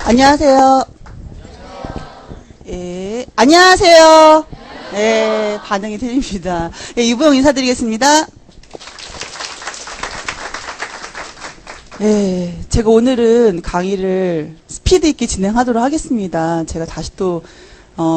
안녕하세요. 예, 안녕하세요. 네, 반응이 들립니다. 예, 유부영 인사드리겠습니다. 예, 제가 오늘은 강의를 스피드 있게 진행하도록 하겠습니다. 제가 다시 또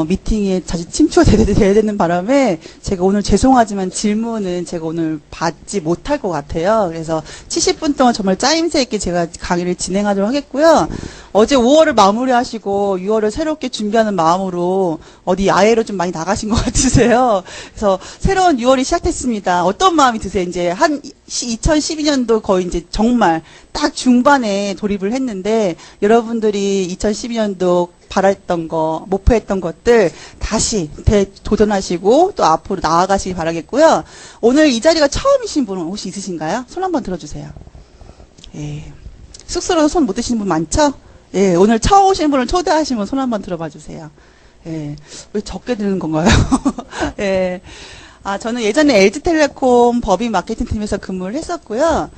미팅에 다시 침투가 돼야 되는 바람에 제가 오늘 죄송하지만 질문은 제가 오늘 받지 못할 것 같아요. 그래서 70분 동안 정말 짜임새 있게 제가 강의를 진행하도록 하겠고요. 어제 5월을 마무리하시고 6월을 새롭게 준비하는 마음으로 어디 야외로 좀 많이 나가신 것 같으세요. 그래서 새로운 6월이 시작됐습니다. 어떤 마음이 드세요? 이제 한 2012년도 거의 이제 정말 딱 중반에 돌입을 했는데 여러분들이 2012년도 바랐던 거, 목표했던 것들 다시 도전하시고 또 앞으로 나아가시기 바라겠고요. 오늘 이 자리가 처음이신 분 혹시 있으신가요? 손 한번 들어주세요. 예. 쑥스러워서 손 못 드시는 분 많죠? 예, 오늘 처음 오신 분을 초대하시면 손 한번 들어봐 주세요. 예. 왜 적게 드는 건가요? 예. 저는 예전에 LG텔레콤 법인 마케팅팀에서 근무를 했었고요.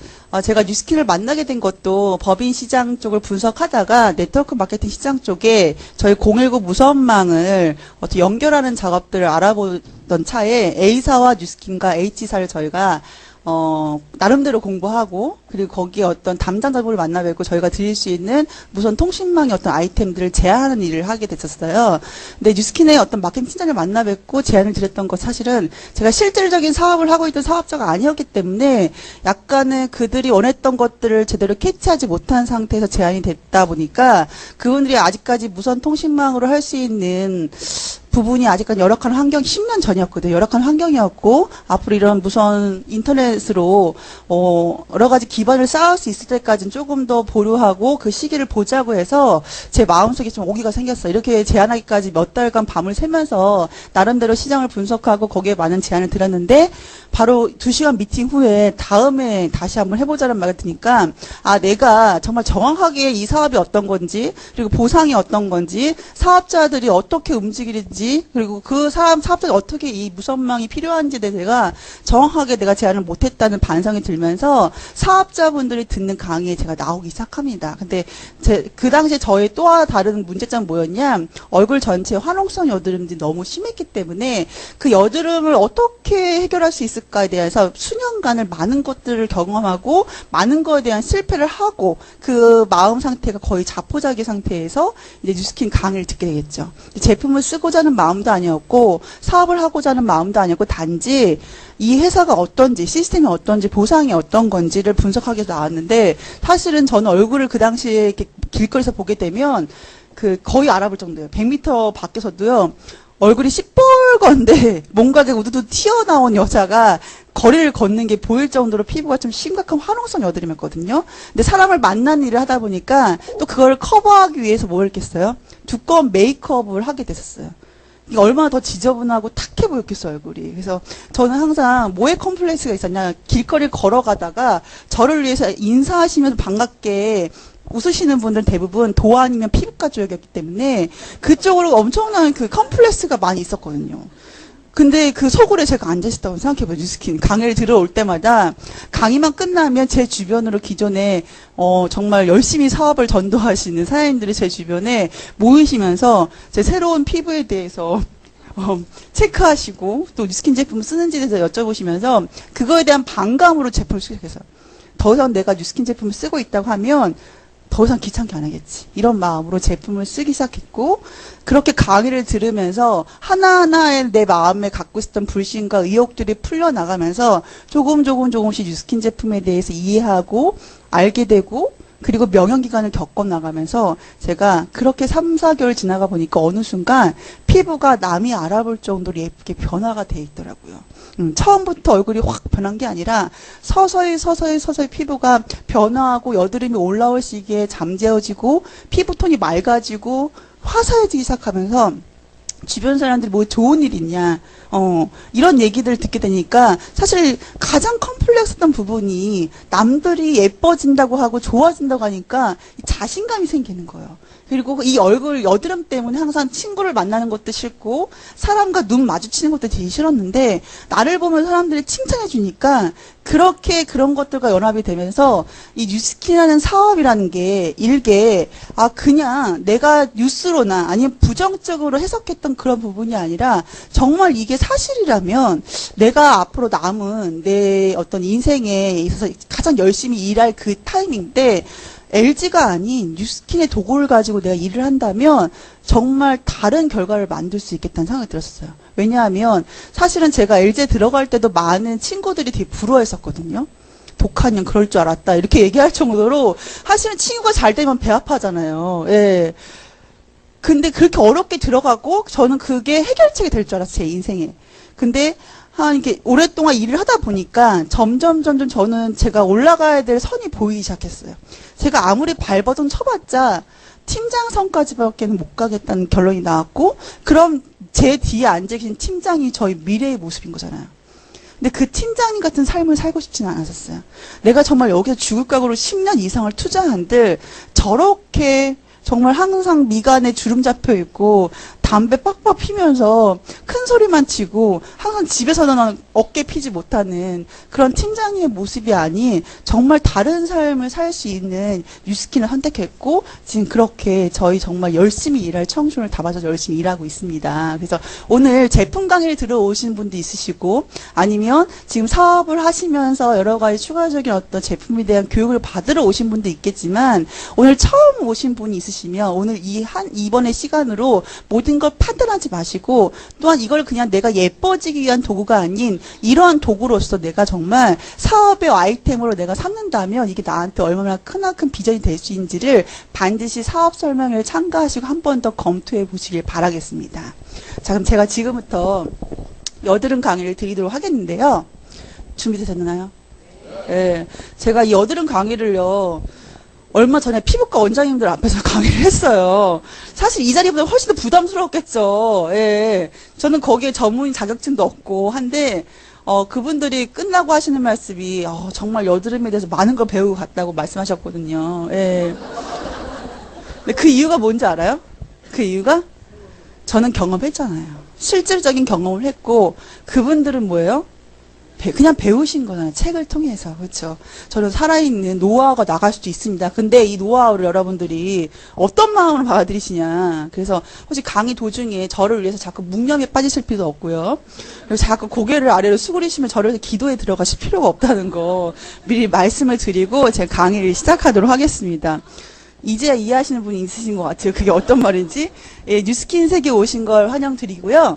제가 뉴스킨을 만나게 된 것도 법인 시장 쪽을 분석하다가 네트워크 마케팅 시장 쪽에 저희 019 무선망을 어떻게 연결하는 작업들을 알아보던 차에 A사와 뉴스킨과 H사를 저희가 나름대로 공부하고, 그리고 거기에 어떤 담당자분을 만나 뵙고 저희가 드릴 수 있는 무선 통신망의 어떤 아이템들을 제안하는 일을 하게 됐었어요. 근데 뉴스킨의 어떤 마케팅 팀장을 만나 뵙고 제안을 드렸던 것 사실은 제가 실질적인 사업을 하고 있던 사업자가 아니었기 때문에 약간은 그들이 원했던 것들을 제대로 캐치하지 못한 상태에서 제안이 됐다 보니까 그분들이 아직까지 무선 통신망으로 할 수 있는 부분이 아직까지 열악한 환경, 10년 전이었거든요. 열악한 환경이었고, 앞으로 이런 무선 인터넷으로, 여러 가지 기반을 쌓을 수 있을 때까지는 조금 더 보류하고 그 시기를 보자고 해서 제 마음속에 좀 오기가 생겼어요. 이렇게 제안하기까지 몇 달간 밤을 새면서 나름대로 시장을 분석하고 거기에 많은 제안을 드렸는데, 바로 2시간 미팅 후에 다음에 다시 한번 해보자는 말이 드니까, 내가 정말 정확하게 이 사업이 어떤 건지, 그리고 보상이 어떤 건지, 사업자들이 어떻게 움직이는지, 그리고 그 사업자들이 어떻게 이 무선망이 필요한지에 대해 내가 정확하게 내가 제안을 못했다는 반성이 들면서 사업자분들이 듣는 강의에 제가 나오기 시작합니다. 근데 그 당시에 저의 또 다른 문제점은 뭐였냐, 얼굴 전체에 화농성 여드름이 너무 심했기 때문에 그 여드름을 어떻게 해결할 수 있을까에 대해서 수년간을 많은 것들을 경험하고 많은 거에 대한 실패를 하고 그 마음 상태가 거의 자포자기 상태에서 이제 뉴스킨 강의를 듣게 되겠죠. 제품을 쓰고자 하는 마음도 아니었고 사업을 하고자 하는 마음도 아니었고 단지 이 회사가 어떤지 시스템이 어떤지 보상이 어떤 건지를 분석하기 위해서 나왔는데 사실은 저는 얼굴을 그 당시에 이렇게 길거리에서 보게 되면 거의 알아볼 정도예요. 100m 밖에서도요. 얼굴이 시뻘건데 뭔가 되게 우두두 튀어나온 여자가 거리를 걷는 게 보일 정도로 피부가 좀 심각한 화농성 여드름이었거든요. 근데 사람을 만나는 일을 하다 보니까 또 그걸 커버하기 위해서 뭘 했겠어요? 두꺼운 메이크업을 하게 됐었어요. 이게 얼마나 더 지저분하고 탁해 보였겠어요, 얼굴이. 그래서 저는 항상 뭐에 컴플렉스가 있었냐. 길거리를 걸어가다가 저를 위해서 인사하시면서 반갑게 웃으시는 분들은 대부분 도화 아니면 피부과 쪽이었기 때문에 그쪽으로 엄청난 그 컴플렉스가 많이 있었거든요. 근데 그 서울에 제가 앉아있었다고 생각해봐요. 뉴스킨 강의를 들어올 때마다 강의만 끝나면 제 주변으로 기존에 정말 열심히 사업을 전도하시는 사장님들이 제 주변에 모이시면서 제 새로운 피부에 대해서 체크하시고 또 뉴스킨 제품을 쓰는지에 대해서 여쭤보시면서 그거에 대한 반감으로 제품을 쓰게 됐어요. 더 이상 내가 뉴스킨 제품을 쓰고 있다고 하면 더 이상 귀찮게 안 하겠지. 이런 마음으로 제품을 쓰기 시작했고 그렇게 강의를 들으면서 하나하나의 내 마음에 갖고 있었던 불신과 의혹들이 풀려나가면서 조금씩 뉴스킨 제품에 대해서 이해하고 알게 되고 그리고 명형기간을 겪어나가면서 제가 그렇게 3, 4개월 지나가 보니까 어느 순간 피부가 남이 알아볼 정도로 예쁘게 변화가 돼 있더라고요. 처음부터 얼굴이 확 변한 게 아니라 서서히 피부가 변화하고 여드름이 올라올 시기에 잠재워지고 피부톤이 맑아지고 화사해지기 시작하면서 주변 사람들이 뭐 좋은 일 있냐, 이런 얘기들을 듣게 되니까 사실 가장 컴플렉스했던 부분이 남들이 예뻐진다고 하고 좋아진다고 하니까 자신감이 생기는 거예요. 그리고 이 얼굴 여드름 때문에 항상 친구를 만나는 것도 싫고 사람과 눈 마주치는 것도 되게 싫었는데 나를 보면 사람들이 칭찬해 주니까 그렇게 그런 것들과 연합이 되면서 이 뉴스킨이라는 사업이라는 게 일개 그냥 내가 뉴스로나 아니면 부정적으로 해석했던 그런 부분이 아니라 정말 이게 사실이라면 내가 앞으로 남은 내 어떤 인생에 있어서 가장 열심히 일할 그 타이밍 때 LG가 아닌 뉴스킨의 도구를 가지고 내가 일을 한다면 정말 다른 결과를 만들 수 있겠다는 생각이 들었어요. 왜냐하면 사실은 제가 LG에 들어갈 때도 많은 친구들이 되게 부러워했었거든요. 독한 년 그럴 줄 알았다 이렇게 얘기할 정도로 사실은 친구가 잘 되면 배 아파하잖아요. 예. 근데 그렇게 어렵게 들어가고 저는 그게 해결책이 될 줄 알았어요. 제 인생에. 근데 이렇게 오랫동안 일을 하다 보니까 점점 저는 제가 올라가야 될 선이 보이기 시작했어요. 제가 아무리 발버둥 쳐봤자 팀장선까지밖에 못 가겠다는 결론이 나왔고, 그럼 제 뒤에 앉아 계신 팀장이 저희 미래의 모습인 거잖아요. 근데 그 팀장님 같은 삶을 살고 싶지는 않았었어요. 내가 정말 여기서 죽을 각오로 10년 이상을 투자한들 저렇게 정말 항상 미간에 주름 잡혀 있고 담배 빡빡 피면서 큰 소리만 치고 항상 집에서는 어깨 피지 못하는 그런 팀장님의 모습이 아닌 정말 다른 삶을 살 수 있는 뉴스킨을 선택했고 지금 그렇게 저희 정말 열심히 일할 청춘을 다 바쳐서 열심히 일하고 있습니다. 그래서 오늘 제품 강의를 들어오신 분도 있으시고 아니면 지금 사업을 하시면서 여러 가지 추가적인 어떤 제품에 대한 교육을 받으러 오신 분도 있겠지만 오늘 처음 오신 분이 있으시면 오늘 이번의 시간으로 모든 걸 판단하지 마시고 또한 이걸 그냥 내가 예뻐지기 위한 도구가 아닌 이러한 도구로서 내가 정말 사업의 아이템으로 내가 삼는다면 이게 나한테 얼마나 크나큰 비전이 될 수 있는지를 반드시 사업 설명회를 참가하시고 한 번 더 검토해 보시길 바라겠습니다. 자, 그럼 제가 지금부터 여드름 강의를 드리도록 하겠는데요. 준비되셨나요? 네. 제가 이 여드름 강의를요. 얼마 전에 피부과 원장님들 앞에서 강의를 했어요. 사실 이 자리보다 훨씬 더 부담스러웠겠죠. 예. 저는 거기에 전문의 자격증도 없고 한데, 그분들이 끝나고 하시는 말씀이, 정말 여드름에 대해서 많은 걸 배우고 갔다고 말씀하셨거든요. 예. 근데 그 이유가 뭔지 알아요? 그 이유가? 저는 경험했잖아요. 실질적인 경험을 했고, 그분들은 뭐예요? 그냥 배우신 거잖아요. 책을 통해서. 그렇죠. 저는 살아있는 노하우가 나갈 수도 있습니다. 근데 이 노하우를 여러분들이 어떤 마음으로 받아들이시냐. 그래서 혹시 강의 도중에 저를 위해서 자꾸 묵념에 빠지실 필요도 없고요. 그리고 자꾸 고개를 아래로 수그리시면 저를 위해서 기도에 들어가실 필요가 없다는 거 미리 말씀을 드리고 제가 강의를 시작하도록 하겠습니다. 이제야 이해하시는 분이 있으신 것 같아요. 그게 어떤 말인지. 예, 뉴스킨 세계에 오신 걸 환영드리고요.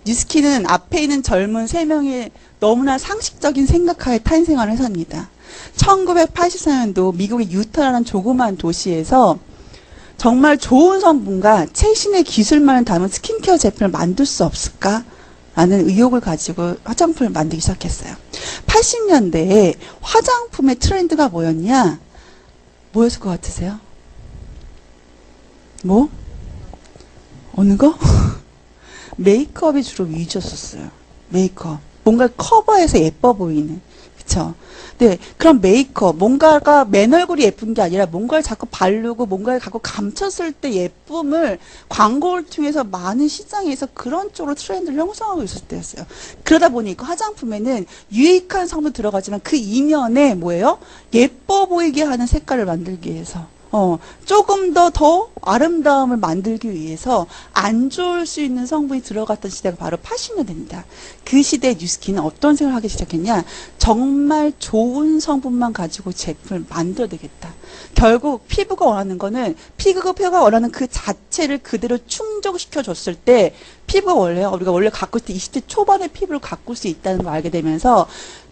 뉴스킨은 앞에 있는 젊은 3명의 너무나 상식적인 생각하에 탄생한 회사입니다. 1984년도 미국의 유타라는 조그만 도시에서 정말 좋은 성분과 최신의 기술만을 담은 스킨케어 제품을 만들 수 없을까? 라는 의혹을 가지고 화장품을 만들기 시작했어요. 80년대에 화장품의 트렌드가 뭐였냐? 뭐였을 것 같으세요? 뭐? 어느 거? 메이크업이 주로 위주였었어요. 메이크업. 뭔가를 커버해서 예뻐 보이는. 그쵸? 네. 그럼 메이크업. 뭔가가 맨 얼굴이 예쁜 게 아니라 뭔가를 자꾸 바르고 뭔가를 자꾸 감췄을 때 예쁨을 광고를 통해서 많은 시장에서 그런 쪽으로 트렌드를 형성하고 있을 때였어요. 그러다 보니까 화장품에는 유익한 성분 들어가지만 그 이면에 뭐예요? 예뻐 보이게 하는 색깔을 만들기 위해서. 조금 더 아름다움을 만들기 위해서 안 좋을 수 있는 성분이 들어갔던 시대가 바로 80년대입니다. 그 시대에 뉴스킨은 어떤 생각을 하기 시작했냐? 정말 좋은 성분만 가지고 제품을 만들어내겠다. 결국 피부가 원하는 거는 피부가 원하는 그 자체를 그대로 충족시켜줬을 때 피부가 우리가 원래 가꿀 때 20대 초반의 피부를 가꿀 수 있다는 걸 알게 되면서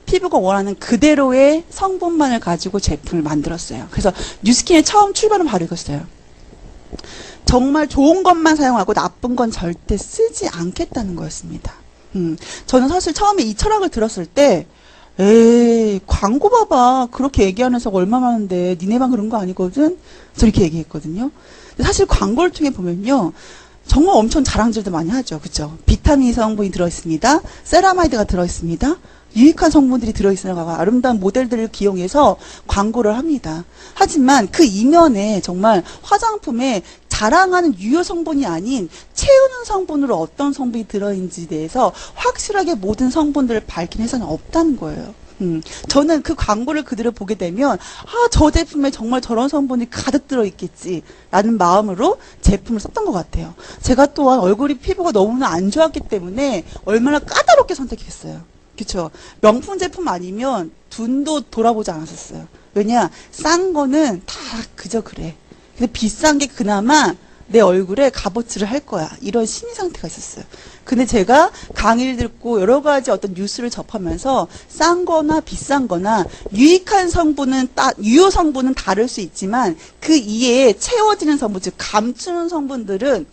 피부가 원하는 그대로의 성분만을 가지고 제품을 만들었어요. 그래서 뉴스킨의 처음 출발은 바로 이거였어요. 정말 좋은 것만 사용하고 나쁜 건 절대 쓰지 않겠다는 거였습니다. 저는 사실 처음에 이 철학을 들었을 때 에이 광고 봐봐 그렇게 얘기하는 회사가 얼마 많은데 니네만 그런 거 아니거든? 저렇게 얘기했거든요. 근데 사실 광고를 통해 보면요. 정말 엄청 자랑질도 많이 하죠. 그죠? 비타민 성분이 들어있습니다. 세라마이드가 들어있습니다. 유익한 성분들이 들어있으라고 아름다운 모델들을 기용해서 광고를 합니다. 하지만 그 이면에 정말 화장품에 자랑하는 유효 성분이 아닌 채우는 성분으로 어떤 성분이 들어있는지에 대해서 확실하게 모든 성분들을 밝힌 회사는 없다는 거예요. 저는 그 광고를 그대로 보게 되면 저 제품에 정말 저런 성분이 가득 들어있겠지 라는 마음으로 제품을 썼던 것 같아요. 제가 또한 얼굴이 피부가 너무나 안 좋았기 때문에 얼마나 까다롭게 선택했어요. 그쵸? 명품 제품 아니면 눈도 돌아보지 않았었어요. 왜냐? 싼 거는 다 그저 그래. 근데 비싼 게 그나마 내 얼굴에 값어치를 할 거야. 이런 심리 상태가 있었어요. 근데 제가 강의를 듣고 여러 가지 어떤 뉴스를 접하면서 싼 거나 비싼 거나 유익한 성분은 유효 성분은 다를 수 있지만 그 이외에 채워지는 성분, 즉 감추는 성분들은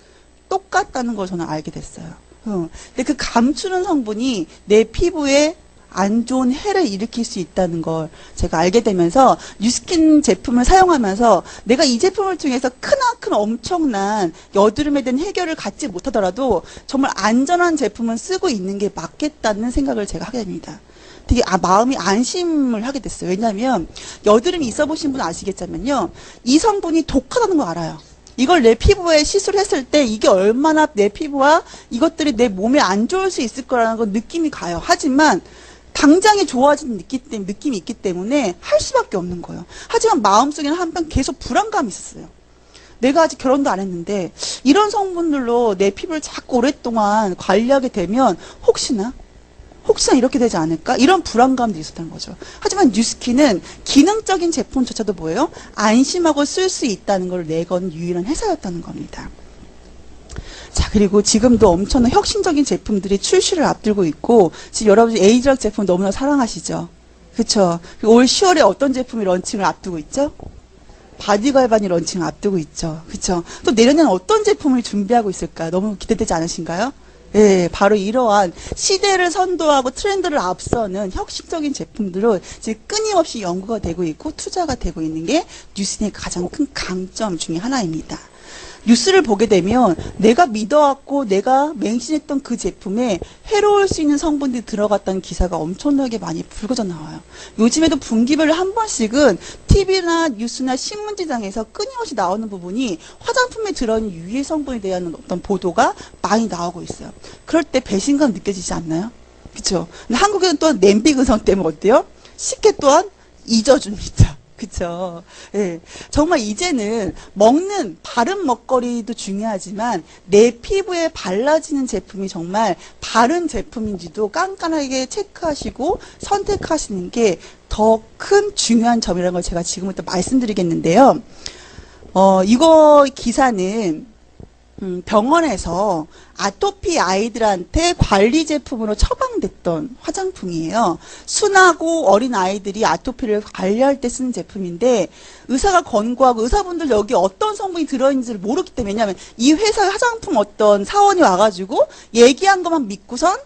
똑같다는 걸 저는 알게 됐어요. 근데 그 감추는 성분이 내 피부에 안 좋은 해를 일으킬 수 있다는 걸 제가 알게 되면서 뉴스킨 제품을 사용하면서 내가 이 제품을 통해서 크나큰 엄청난 여드름에 대한 해결을 갖지 못하더라도 정말 안전한 제품을 쓰고 있는 게 맞겠다는 생각을 제가 하게 됩니다. 되게 마음이 안심을 하게 됐어요. 왜냐하면 여드름이 있어 보신 분 아시겠지만요. 이 성분이 독하다는 걸 알아요. 이걸 내 피부에 시술을 했을 때 이게 얼마나 내 피부와 이것들이 내 몸에 안 좋을 수 있을 거라는 건 느낌이 가요. 하지만 당장에 좋아지는 느낌이 있기 때문에 할 수밖에 없는 거예요. 하지만 마음속에는 한편 계속 불안감이 있었어요. 내가 아직 결혼도 안 했는데 이런 성분들로 내 피부를 자꾸 오랫동안 관리하게 되면 혹시나 이렇게 되지 않을까? 이런 불안감도 있었다는 거죠. 하지만 뉴스킨은 기능적인 제품조차도 뭐예요? 안심하고 쓸 수 있다는 걸 내건 유일한 회사였다는 겁니다. 자, 그리고 지금도 엄청난 혁신적인 제품들이 출시를 앞두고 있고, 지금 여러분이 에이즈락 제품 너무나 사랑하시죠? 그쵸? 그리고 올 10월에 어떤 제품이 런칭을 앞두고 있죠? 바디갈반이 런칭을 앞두고 있죠. 그쵸? 또 내년에는 어떤 제품을 준비하고 있을까? 너무 기대되지 않으신가요? 예, 바로 이러한 시대를 선도하고 트렌드를 앞서는 혁신적인 제품들은 지금 끊임없이 연구가 되고 있고 투자가 되고 있는 게 뉴스킨의 가장 큰 강점 중에 하나입니다. 뉴스를 보게 되면 내가 믿어왔고 내가 맹신했던 그 제품에 해로울 수 있는 성분들이 들어갔다는 기사가 엄청나게 많이 불거져 나와요. 요즘에도 분기별로 한 번씩은 TV나 뉴스나 신문지장에서 끊임없이 나오는 부분이 화장품에 들어있는 유해 성분에 대한 어떤 보도가 많이 나오고 있어요. 그럴 때 배신감 느껴지지 않나요? 그렇죠? 근데 한국에는 또한 냄비 근성 때문에 어때요? 쉽게 또한 잊어줍니다. 그쵸. 예. 정말 이제는 바른 먹거리도 중요하지만 내 피부에 발라지는 제품이 정말 바른 제품인지도 깐깐하게 체크하시고 선택하시는 게 더 큰 중요한 점이라는 걸 제가 지금부터 말씀드리겠는데요. 이거 기사는 병원에서 아토피 아이들한테 관리 제품으로 처방됐던 화장품이에요. 순하고 어린 아이들이 아토피를 관리할 때 쓰는 제품인데 의사가 권고하고 의사분들 여기 어떤 성분이 들어있는지를 모르기 때문에 왜냐하면 이 회사 화장품 어떤 사원이 와가지고 얘기한 것만 믿고선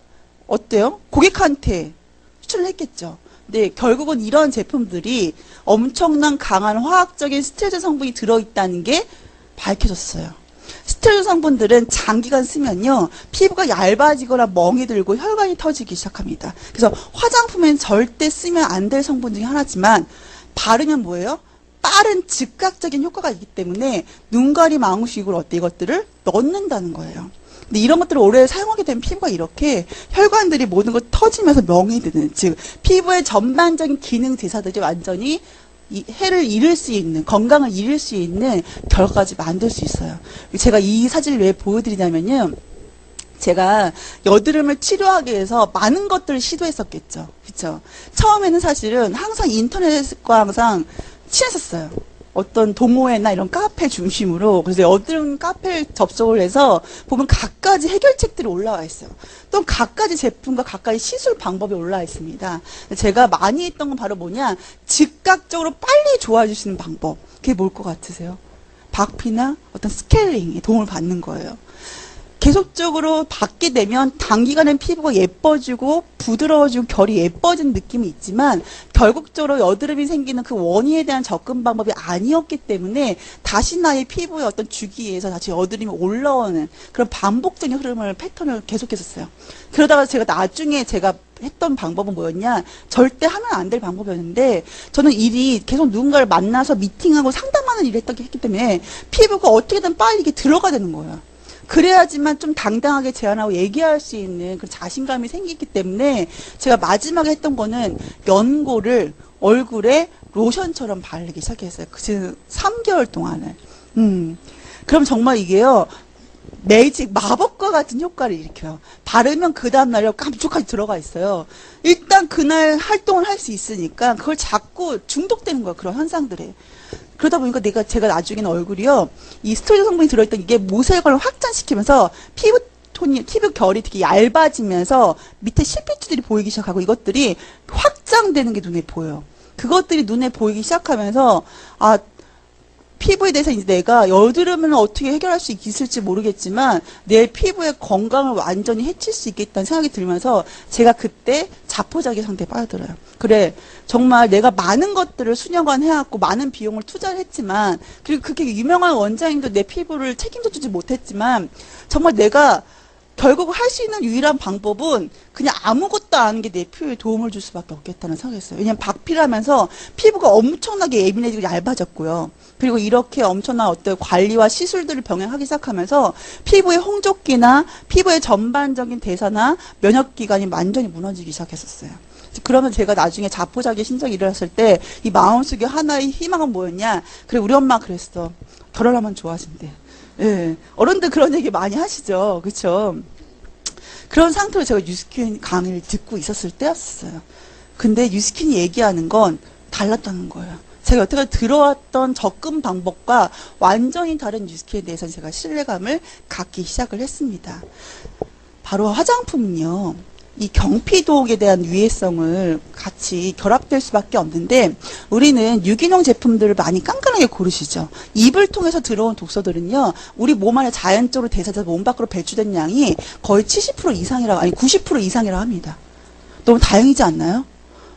어때요? 고객한테 추천을 했겠죠. 근데 결국은 이런 제품들이 엄청난 강한 화학적인 스테로이드 성분이 들어있다는 게 밝혀졌어요. 스테로이드 성분들은 장기간 쓰면요 피부가 얇아지거나 멍이 들고 혈관이 터지기 시작합니다. 그래서 화장품엔 절대 쓰면 안 될 성분 중에 하나지만 바르면 뭐예요? 빠른 즉각적인 효과가 있기 때문에 눈가림, 망우시골 이것들을 넣는다는 거예요. 근데 이런 것들을 오래 사용하게 되면 피부가 이렇게 혈관들이 모든 걸 터지면서 멍이 드는, 즉 피부의 전반적인 기능 대사들이 완전히 이 해를 잃을 수 있는, 건강을 잃을 수 있는 결과까지 만들 수 있어요. 제가 이 사진을 왜 보여드리냐면요. 제가 여드름을 치료하기 위해서 많은 것들을 시도했었겠죠. 그쵸? 처음에는 사실은 항상 인터넷과 항상 친했었어요. 어떤 동호회나 이런 카페 중심으로. 그래서 여드름 카페를 접속을 해서 보면 갖가지 해결책들이 올라와 있어요. 또 갖가지 제품과 갖가지 시술 방법이 올라와 있습니다. 제가 많이 했던 건 바로 뭐냐, 즉각적으로 빨리 좋아질 수 있는 방법. 그게 뭘 것 같으세요? 박피나 어떤 스케일링에 도움을 받는 거예요. 계속적으로 받게 되면 단기간에 피부가 예뻐지고 부드러워지고 결이 예뻐진 느낌이 있지만 결국적으로 여드름이 생기는 그 원인에 대한 접근 방법이 아니었기 때문에 다시 나의 피부의 어떤 주기에서 다시 여드름이 올라오는 그런 반복적인 패턴을 계속했었어요. 그러다가 제가 나중에 제가 했던 방법은 뭐였냐? 절대 하면 안 될 방법이었는데, 저는 일이 계속 누군가를 만나서 미팅하고 상담하는 일을 했기 때문에 피부가 어떻게든 빨리 이렇게 들어가야 되는 거예요. 그래야지만 좀 당당하게 제안하고 얘기할 수 있는 그 자신감이 생기기 때문에 제가 마지막에 했던 거는 연고를 얼굴에 로션처럼 바르기 시작했어요. 그 3개월 동안을. 그럼 정말 이게요. 매직, 마법과 같은 효과를 일으켜요. 바르면 그 다음날에 깜짝하게 들어가 있어요. 일단 그날 활동을 할 수 있으니까 그걸 자꾸 중독되는 거예요. 그런 현상들에. 그러다 보니까 제가 나중에는 얼굴이요. 이 스테로이드 성분이 들어있던 이게 모세혈관을 확장시키면서 피부 결이 되게 얇아지면서 밑에 실핏줄들이 보이기 시작하고 이것들이 확장되는 게 눈에 보여요. 그것들이 눈에 보이기 시작하면서, 피부에 대해서 이제 내가 여드름은 어떻게 해결할 수 있을지 모르겠지만 내 피부의 건강을 완전히 해칠 수 있겠다는 생각이 들면서 제가 그때 자포자기 상태에 빠져들어요. 그래, 정말 내가 많은 것들을 수년간 해왔고 많은 비용을 투자를 했지만, 그리고 그렇게 유명한 원장님도 내 피부를 책임져 주지 못했지만, 정말 내가 결국 할 수 있는 유일한 방법은 그냥 아무것도 안 하는 게 내 피부에 도움을 줄 수밖에 없겠다는 생각을 했어요. 왜냐면 박피라면서 피부가 엄청나게 예민해지고 얇아졌고요. 그리고 이렇게 엄청난 어떤 관리와 시술들을 병행하기 시작하면서 피부의 홍조기나 피부의 전반적인 대사나 면역기관이 완전히 무너지기 시작했었어요. 그러면 제가 나중에 자포자기 심정이 일어났을 때 이 마음속에 하나의 희망은 뭐였냐? 그래, 우리 엄마 그랬어. 결혼하면 좋아진대. 예. 어른들 그런 얘기 많이 하시죠. 그쵸? 그런 상태로 제가 뉴스킨 강의를 듣고 있었을 때였어요. 근데 뉴스킨이 얘기하는 건 달랐다는 거예요. 제가 여태까지 들어왔던 접근 방법과 완전히 다른 뉴스킨에 대해서 제가 신뢰감을 갖기 시작을 했습니다. 바로 화장품은요. 이 경피독에 대한 유해성을 같이 결합될 수밖에 없는데 우리는 유기농 제품들을 많이 깐깐하게 고르시죠. 입을 통해서 들어온 독소들은요. 우리 몸 안에 자연적으로 대사돼서 몸 밖으로 배출된 양이 거의 70% 이상이라고, 아니 90% 이상이라고 합니다. 너무 다행이지 않나요?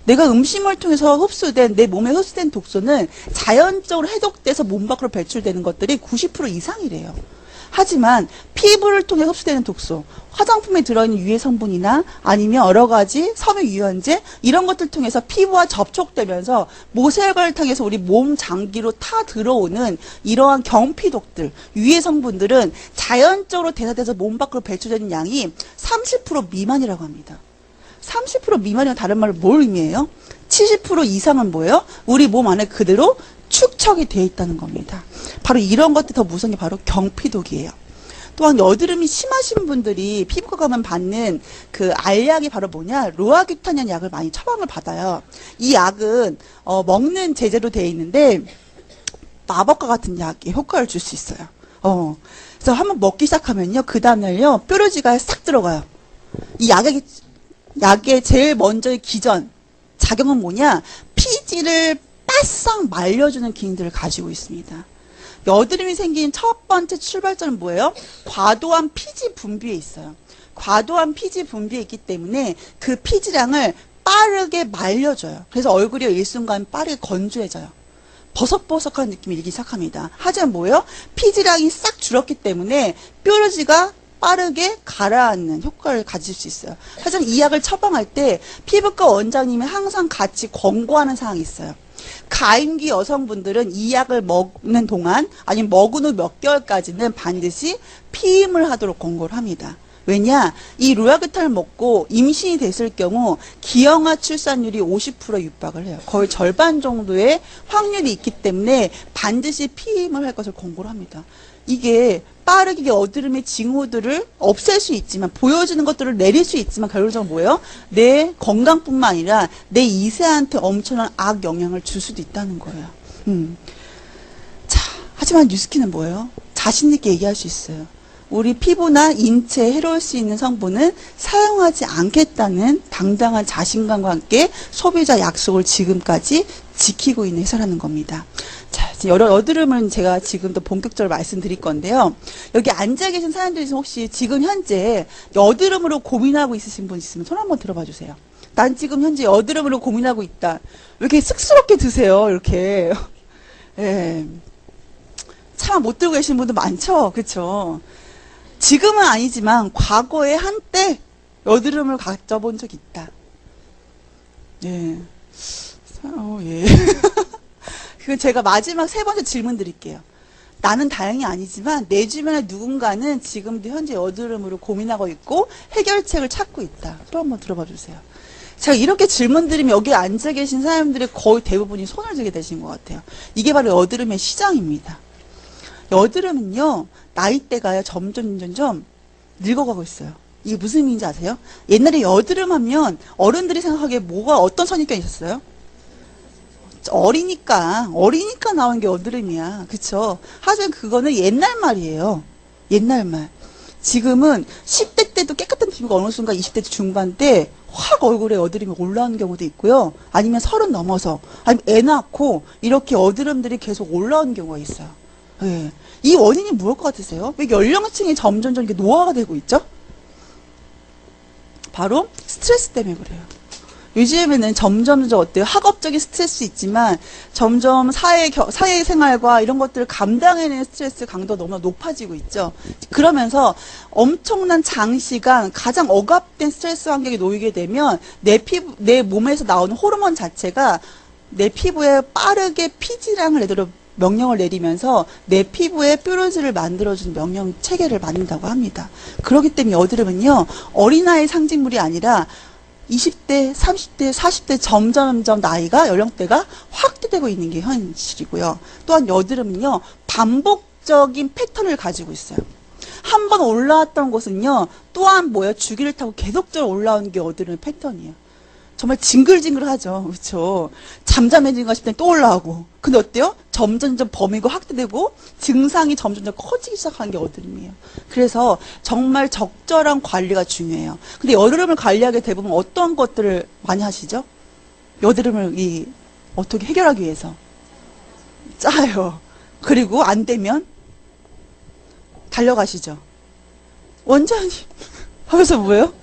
내가 음식물 통해서 흡수된, 내 몸에 흡수된 독소는 자연적으로 해독돼서 몸 밖으로 배출되는 것들이 90% 이상이래요. 하지만 피부를 통해 흡수되는 독소, 화장품에 들어있는 유해 성분이나 아니면 여러 가지 섬유 유연제 이런 것들 통해서 피부와 접촉되면서 모세혈관을 통해서 우리 몸 장기로 타 들어오는 이러한 경피독들, 유해 성분들은 자연적으로 대사돼서 몸 밖으로 배출되는 양이 30% 미만이라고 합니다. 30% 미만이면 다른 말로 뭘 의미해요? 70% 이상은 뭐예요? 우리 몸 안에 그대로 축적이 되어 있다는 겁니다. 바로 이런 것들이 더 무서운 게 바로 경피독이에요. 또한 여드름이 심하신 분들이 피부과 가면 받는 그 알약이 바로 뭐냐? 로아규탄이라는 약을 많이 처방을 받아요. 이 약은 먹는 제재로 되어 있는데 마법과 같은 약에 효과를 줄 수 있어요. 그래서 한번 먹기 시작하면요. 그 다음날요. 뾰루지가 싹 들어가요. 이 약의 제일 먼저의 기전 작용은 뭐냐? 피지를 바싹 말려주는 기능들을 가지고 있습니다. 여드름이 생긴 첫 번째 출발점은 뭐예요? 과도한 피지 분비에 있어요. 과도한 피지 분비에 있기 때문에 그 피지량을 빠르게 말려줘요. 그래서 얼굴이 일순간 빠르게 건조해져요. 버석버석한 느낌이 일기 시작합니다. 하지만 뭐예요? 피지량이 싹 줄었기 때문에 뾰루지가 빠르게 가라앉는 효과를 가질 수 있어요. 하지만 이 약을 처방할 때 피부과 원장님이 항상 같이 권고하는 사항이 있어요. 가임기 여성분들은 이 약을 먹는 동안 아니면 먹은 후 몇 개월까지는 반드시 피임을 하도록 권고를 합니다. 왜냐? 이 로아그탄을 먹고 임신이 됐을 경우 기형아 출산율이 50% 육박을 해요. 거의 절반 정도의 확률이 있기 때문에 반드시 피임을 할 것을 권고를 합니다. 이게 빠르게 여드름의 징후들을 없앨 수 있지만 보여지는 것들을 내릴 수 있지만 결론적으로 뭐예요? 내 건강뿐만 아니라 내 이세한테 엄청난 악영향을 줄 수도 있다는 거예요. 자, 하지만 뉴스킨은 뭐예요? 자신 있게 얘기할 수 있어요. 우리 피부나 인체에 해로울 수 있는 성분은 사용하지 않겠다는 당당한 자신감과 함께 소비자 약속을 지금까지 지키고 있는 회사라는 겁니다. 자, 여드름은 제가 지금도 본격적으로 말씀드릴 건데요. 여기 앉아 계신 사람들 중에 혹시 지금 현재 여드름으로 고민하고 있으신 분 있으면 손 한번 들어봐 주세요. 난 지금 현재 여드름으로 고민하고 있다. 왜 이렇게 쑥스럽게 드세요? 이렇게. 예. 차마 못 들고 계신 분도 많죠? 그렇죠? 지금은 아니지만 과거에 한때 여드름을 가져본 적이 있다. 예. 예. 그 제가 마지막 세 번째 질문 드릴게요. 나는 다행히 아니지만 내 주변에 누군가는 지금도 현재 여드름으로 고민하고 있고 해결책을 찾고 있다. 또 한번 들어봐 주세요. 제가 이렇게 질문 드리면 여기 앉아 계신 사람들의 거의 대부분이 손을 들게 되신 것 같아요. 이게 바로 여드름의 시장입니다. 여드름은요, 나이대가요, 점점 늙어가고 있어요. 이게 무슨 의미인지 아세요? 옛날에 여드름 하면 어른들이 생각하기에 뭐가 어떤 선입견이 있었어요? 어리니까 나온 게 여드름이야. 그쵸? 하지만 그거는 옛날 말이에요. 옛날 말. 지금은 10대 때도 깨끗한 피부가 어느 순간 20대 중반 때 확 얼굴에 여드름이 올라오는 경우도 있고요. 아니면 30 넘어서, 아니면 애 낳고 이렇게 여드름들이 계속 올라오는 경우가 있어요. 예. 이 원인이 무엇 것 같으세요? 왜 연령층이 점점 이렇게 노화가 되고 있죠? 바로 스트레스 때문에 그래요. 요즘에는 점점 어때요? 학업적인 스트레스 있지만 점점 사회생활과 이런 것들을 감당해내는 스트레스 강도가 너무 높아지고 있죠. 그러면서 엄청난 장시간 가장 억압된 스트레스 환경에 놓이게 되면 내 몸에서 나오는 호르몬 자체가 내 피부에 빠르게 피지량을 내도록 명령을 내리면서 내 피부에 뾰루지를 만들어주는 명령 체계를 만든다고 합니다. 그렇기 때문에 여드름은요, 어린아이 상징물이 아니라 20대, 30대, 40대 점점 나이가, 연령대가 확대되고 있는 게 현실이고요. 또한 여드름은요, 반복적인 패턴을 가지고 있어요. 한 번 올라왔던 곳은요, 또한 뭐예요? 주기를 타고 계속적으로 올라오는 게 여드름의 패턴이에요. 정말 징글징글하죠. 그렇죠? 잠잠해진가 싶을 땐 또 올라오고. 근데 어때요? 점점 범위가 확대되고 증상이 점점 커지기 시작하는 게 여드름이에요. 그래서 정말 적절한 관리가 중요해요. 근데 여드름을 관리하게 대부분 어떤 것들을 많이 하시죠? 여드름을 어떻게 해결하기 위해서 짜요. 그리고 안 되면 달려가시죠. 원장님 하면서 뭐예요?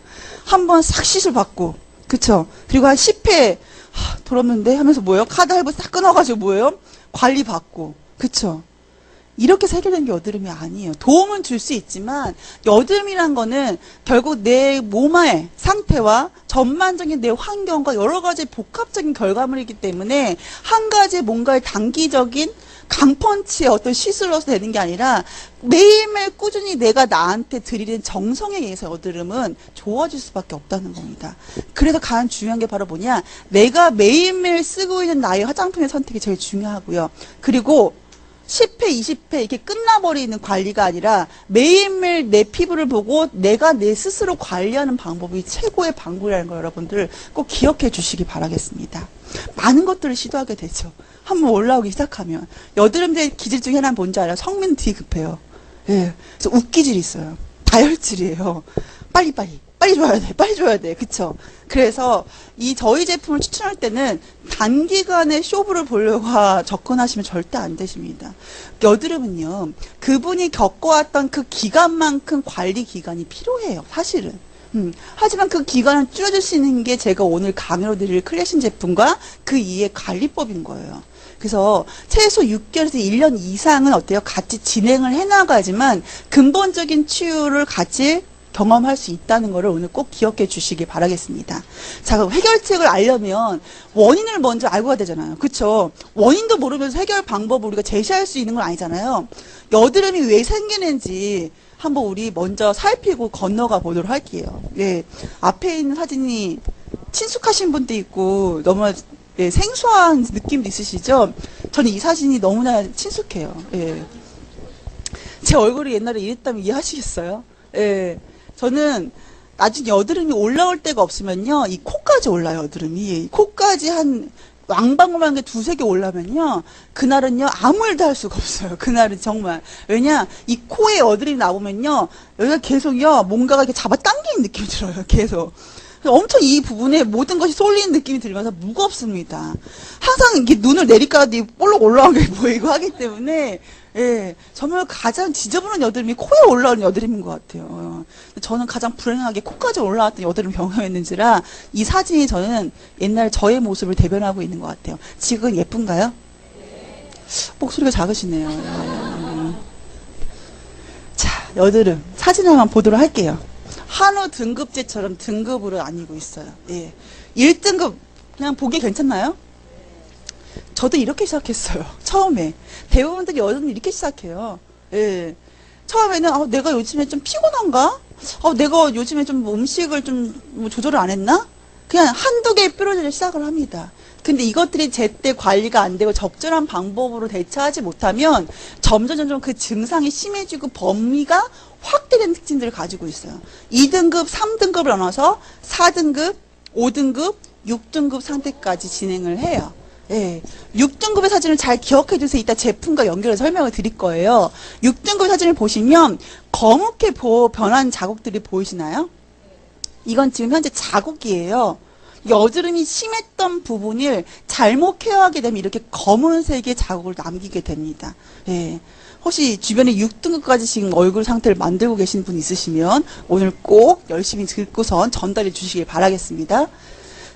한번 싹 시술 받고, 그쵸? 그리고 한 10회 돌았는데 하면서 뭐예요? 카드 할부 싹 끊어가지고 뭐예요? 관리 받고, 그쵸? 이렇게 해결되는 게 여드름이 아니에요. 도움은 줄 수 있지만 여드름이란 거는 결국 내 몸의 상태와 전반적인 내 환경과 여러 가지 복합적인 결과물이기 때문에 한 가지 뭔가의 단기적인 강펀치의 어떤 시술로서 되는 게 아니라 매일매일 꾸준히 내가 나한테 들이는 정성에 의해서 여드름은 좋아질 수밖에 없다는 겁니다. 그래서 가장 중요한 게 바로 뭐냐, 내가 매일매일 쓰고 있는 나의 화장품의 선택이 제일 중요하고요. 그리고 10회, 20회 이렇게 끝나버리는 관리가 아니라 매일매일 내 피부를 보고 내가 내 스스로 관리하는 방법이 최고의 방법이라는 걸 여러분들 꼭 기억해 주시기 바라겠습니다. 많은 것들을 시도하게 되죠. 한번 올라오기 시작하면. 여드름의 기질 중에 하나는 뭔지 알아요? 성민은 되게 급해요. 예. 그래서 웃기질이 있어요. 다혈질이에요. 빨리 줘야 돼. 그쵸? 그래서 저희 제품을 추천할 때는 단기간에 쇼부를 보려고 접근하시면 절대 안 되십니다. 여드름은요, 그분이 겪어왔던 그 기간만큼 관리 기간이 필요해요, 사실은. 하지만 그 기간을 줄여줄 수 있는 게 제가 오늘 강의로 드릴 클래신 제품과 그 이의 관리법인 거예요. 그래서 최소 6개월에서 1년 이상은 어때요? 같이 진행을 해나가지만 근본적인 치유를 같이 경험할 수 있다는 것을 오늘 꼭 기억해 주시기 바라겠습니다. 자, 그럼 해결책을 알려면 원인을 먼저 알고 가야 되잖아요. 그쵸? 원인도 모르면서 해결 방법을 우리가 제시할 수 있는 건 아니잖아요. 여드름이 왜 생기는지 한번 우리 먼저 살피고 건너가 보도록 할게요. 예. 앞에 있는 사진이 친숙하신 분도 있고 너무 생소한 느낌도 있으시죠? 저는 이 사진이 너무나 친숙해요. 예. 제 얼굴이 옛날에 이랬다면 이해하시겠어요? 예. 저는 나중에 여드름이 올라올 때가 없으면요, 이 코까지 올라요, 여드름이. 코까지 한 왕방울한 게 2-3개 올라면요, 그날은요, 아무 일도 할 수가 없어요. 그날은 정말. 왜냐, 이 코에 여드름이 나오면요, 여기가 계속요, 뭔가가 이렇게 잡아당기는 느낌이 들어요, 계속. 엄청 이 부분에 모든 것이 쏠리는 느낌이 들면서 무겁습니다. 항상 이렇게 눈을 내리까지 볼록 올라온 게 보이고 하기 때문에, 예, 정말 가장 지저분한 여드름이 코에 올라오는 여드름인 것 같아요. 저는 가장 불행하게 코까지 올라왔던 여드름 경험했는지라 이 사진이 저는 옛날 저의 모습을 대변하고 있는 것 같아요. 지금 예쁜가요? 목소리가 작으시네요. 예. 자, 여드름 사진 한번 보도록 할게요. 한우 등급제처럼 등급으로 나뉘고 있어요. 예. 1등급 그냥 보기 괜찮나요? 저도 이렇게 시작했어요. 처음에. 대부분들이 여자는 이렇게 시작해요. 예. 처음에는 내가 요즘에 좀 피곤한가? 내가 요즘에 좀 음식을 좀뭐 조절을 안 했나? 그냥 한두 개의 뾰루지를 시작을 합니다. 근데 이것들이 제때 관리가 안 되고 적절한 방법으로 대처하지 못하면 점점 그 증상이 심해지고 범위가 확대된 특징들을 가지고 있어요. 2등급, 3등급을 나눠서 4등급, 5등급, 6등급 상태까지 진행을 해요. 예. 6등급의 사진을 잘 기억해 주세요. 이따 제품과 연결해서 설명을 드릴 거예요. 6등급 사진을 보시면 검게 변한 자국들이 보이시나요? 이건 지금 현재 자국이에요. 여드름이 심했던 부분을 잘못 케어하게 되면 이렇게 검은색의 자국을 남기게 됩니다. 예. 혹시 주변에 6등급까지 지금 얼굴 상태를 만들고 계신 분 있으시면 오늘 꼭 열심히 듣고선 전달해 주시길 바라겠습니다.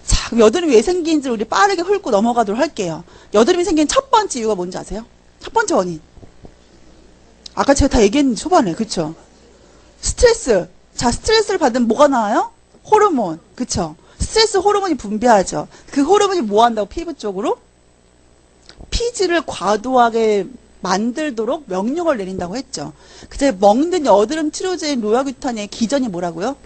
자, 그럼 여드름이 왜 생긴지 우리 빠르게 훑고 넘어가도록 할게요. 여드름이 생긴 첫 번째 이유가 뭔지 아세요? 첫 번째 원인. 아까 제가 다 얘기했는데 초반에, 그쵸? 스트레스. 자, 스트레스를 받으면 뭐가 나와요? 호르몬. 그쵸? 스트레스 호르몬이 분비하죠. 그 호르몬이 뭐 한다고 피부 쪽으로? 피지를 과도하게 만들도록 명령을 내린다고 했죠. 그제 먹는 여드름 치료제인 로아규탄의 기전이 뭐라고요?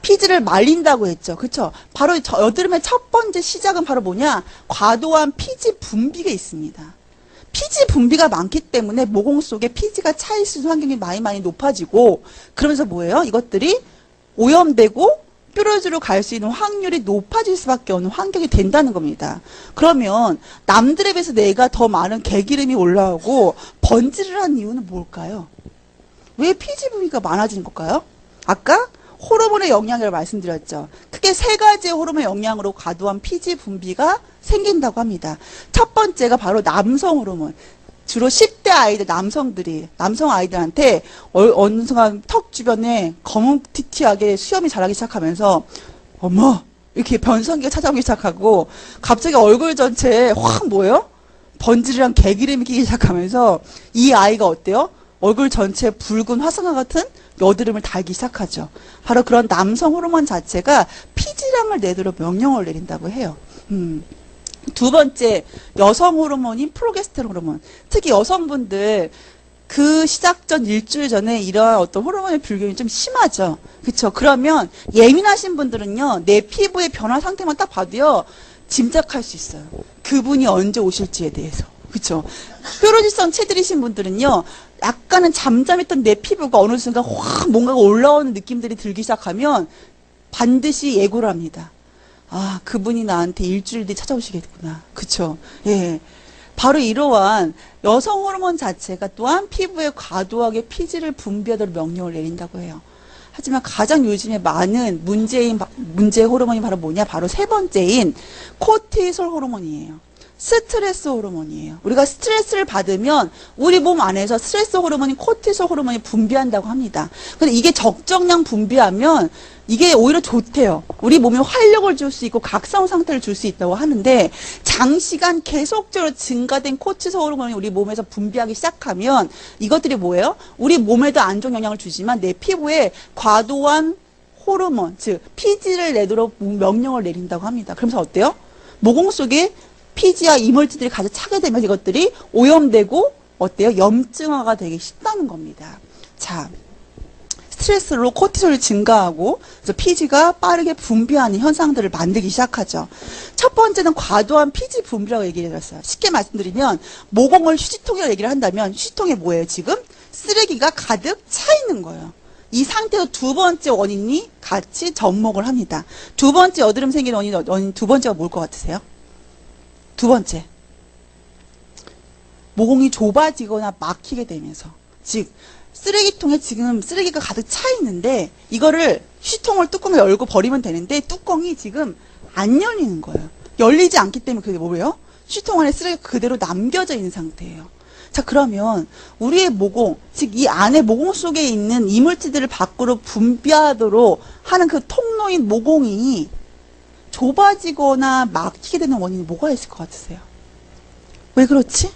피지를 말린다고 했죠. 그쵸? 바로 여드름의 첫 번째 시작은 바로 뭐냐? 과도한 피지 분비가 있습니다. 피지 분비가 많기 때문에 모공 속에 피지가 차있을 환경이 많이 높아지고, 그러면서 뭐예요? 이것들이 오염되고 뾰루지로 갈 수 있는 확률이 높아질 수밖에 없는 환경이 된다는 겁니다. 그러면 남들에 비해서 내가 더 많은 개기름이 올라오고 번지를 한 이유는 뭘까요? 왜 피지 분비가 많아지는 걸까요? 아까 호르몬의 영향이라고 말씀드렸죠. 크게 세 가지의 호르몬의 영향으로 과도한 피지 분비가 생긴다고 합니다. 첫 번째가 바로 남성 호르몬. 주로 10대 아이들, 남성 아이들한테 어느 순간 턱 주변에 검은티티하게 수염이 자라기 시작하면서 어머 이렇게 변성기가 찾아오기 시작하고 갑자기 얼굴 전체에 확 뭐예요? 번지르랑 개기름이 끼기 시작하면서 이 아이가 어때요? 얼굴 전체에 붉은 화성화 같은 여드름을 달기 시작하죠. 바로 그런 남성 호르몬 자체가 피지량을 내도록 명령을 내린다고 해요. 두 번째, 여성 호르몬인 프로게스테론 호르몬. 특히 여성분들 그 시작 전 일주일 전에 이러한 어떤 호르몬의 불균형이 좀 심하죠. 그쵸? 그러면 예민하신 분들은요, 내 피부의 변화 상태만 딱 봐도요, 짐작할 수 있어요. 그분이 언제 오실지에 대해서. 그쵸? 뾰루지성 체들이신 분들은요, 약간은 잠잠했던 내 피부가 어느 순간 확 뭔가가 올라오는 느낌들이 들기 시작하면 반드시 예고를 합니다. 아, 그분이 나한테 일주일 뒤에 찾아오시겠구나. 그쵸? 예. 바로 이러한 여성 호르몬 자체가 또한 피부에 과도하게 피지를 분비하도록 명령을 내린다고 해요. 하지만 가장 요즘에 많은 문제 호르몬이 바로 뭐냐? 바로 세 번째인 코티솔 호르몬이에요. 스트레스 호르몬이에요. 우리가 스트레스를 받으면 우리 몸 안에서 스트레스 호르몬인 코티솔 호르몬이 분비한다고 합니다. 근데 이게 적정량 분비하면 이게 오히려 좋대요. 우리 몸에 활력을 줄 수 있고 각성 상태를 줄 수 있다고 하는데 장시간 계속적으로 증가된 코티솔 호르몬이 우리 몸에서 분비하기 시작하면 이것들이 뭐예요? 우리 몸에도 안 좋은 영향을 주지만 내 피부에 과도한 호르몬, 즉 피지를 내도록 명령을 내린다고 합니다. 그러면서 어때요? 모공 속에 피지와 이물질들이 가득 차게 되면 이것들이 오염되고 어때요? 염증화가 되기 쉽다는 겁니다. 자, 스트레스로 코티솔이 증가하고 그래서 피지가 빠르게 분비하는 현상들을 만들기 시작하죠. 첫 번째는 과도한 피지 분비라고 얘기를 해드렸어요. 쉽게 말씀드리면 모공을 휴지통이라고 얘기를 한다면 휴지통에 뭐예요? 지금 쓰레기가 가득 차 있는 거예요. 이 상태로 두 번째 원인이 같이 접목을 합니다. 두 번째 여드름 생기는 원인 두 번째가 뭘 것 같으세요? 두 번째, 모공이 좁아지거나 막히게 되면서, 즉 쓰레기통에 지금 쓰레기가 가득 차 있는데 이거를 휴지통을 뚜껑을 열고 버리면 되는데 뚜껑이 지금 안 열리는 거예요. 열리지 않기 때문에 그게 뭐예요? 휴지통 안에 쓰레기가 그대로 남겨져 있는 상태예요. 자, 그러면 우리의 모공, 즉 이 안에 모공 속에 있는 이물질들을 밖으로 분비하도록 하는 그 통로인 모공이 좁아지거나 막히게 되는 원인이 뭐가 있을 것 같으세요? 왜 그렇지?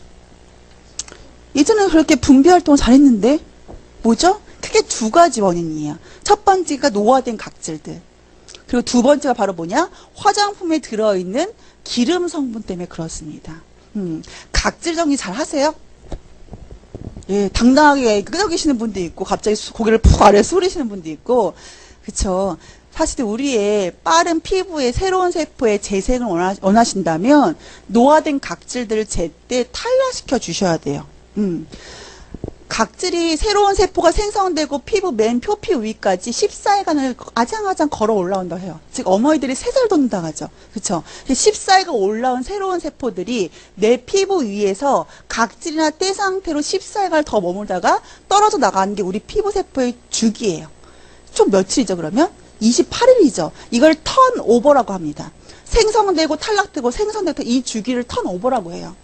예전에는 그렇게 분비 활동을 잘했는데 뭐죠? 크게 두 가지 원인이에요. 첫 번째가 노화된 각질들. 그리고 두 번째가 바로 뭐냐? 화장품에 들어있는 기름 성분 때문에 그렇습니다. 각질 정리 잘 하세요? 예, 당당하게 끄덕이시는 분도 있고, 갑자기 고개를 푹 아래 숙이시는 분도 있고, 그쵸. 사실 우리의 빠른 피부의 새로운 세포의 재생을 원하신다면, 노화된 각질들을 제때 탈락시켜 주셔야 돼요. 각질이 새로운 세포가 생성되고 피부 맨 표피 위까지 14일간을 아장아장 걸어 올라온다고 해요. 즉 어머니들이 새살 돋는다고 하죠. 그렇죠? 14일간 올라온 새로운 세포들이 내 피부 위에서 각질이나 때 상태로 14일간 더 머물다가 떨어져 나가는 게 우리 피부 세포의 주기예요. 총 며칠이죠 그러면? 28일이죠. 이걸 턴오버라고 합니다. 생성되고 탈락되고 생성되고 이 주기를 턴오버라고 해요.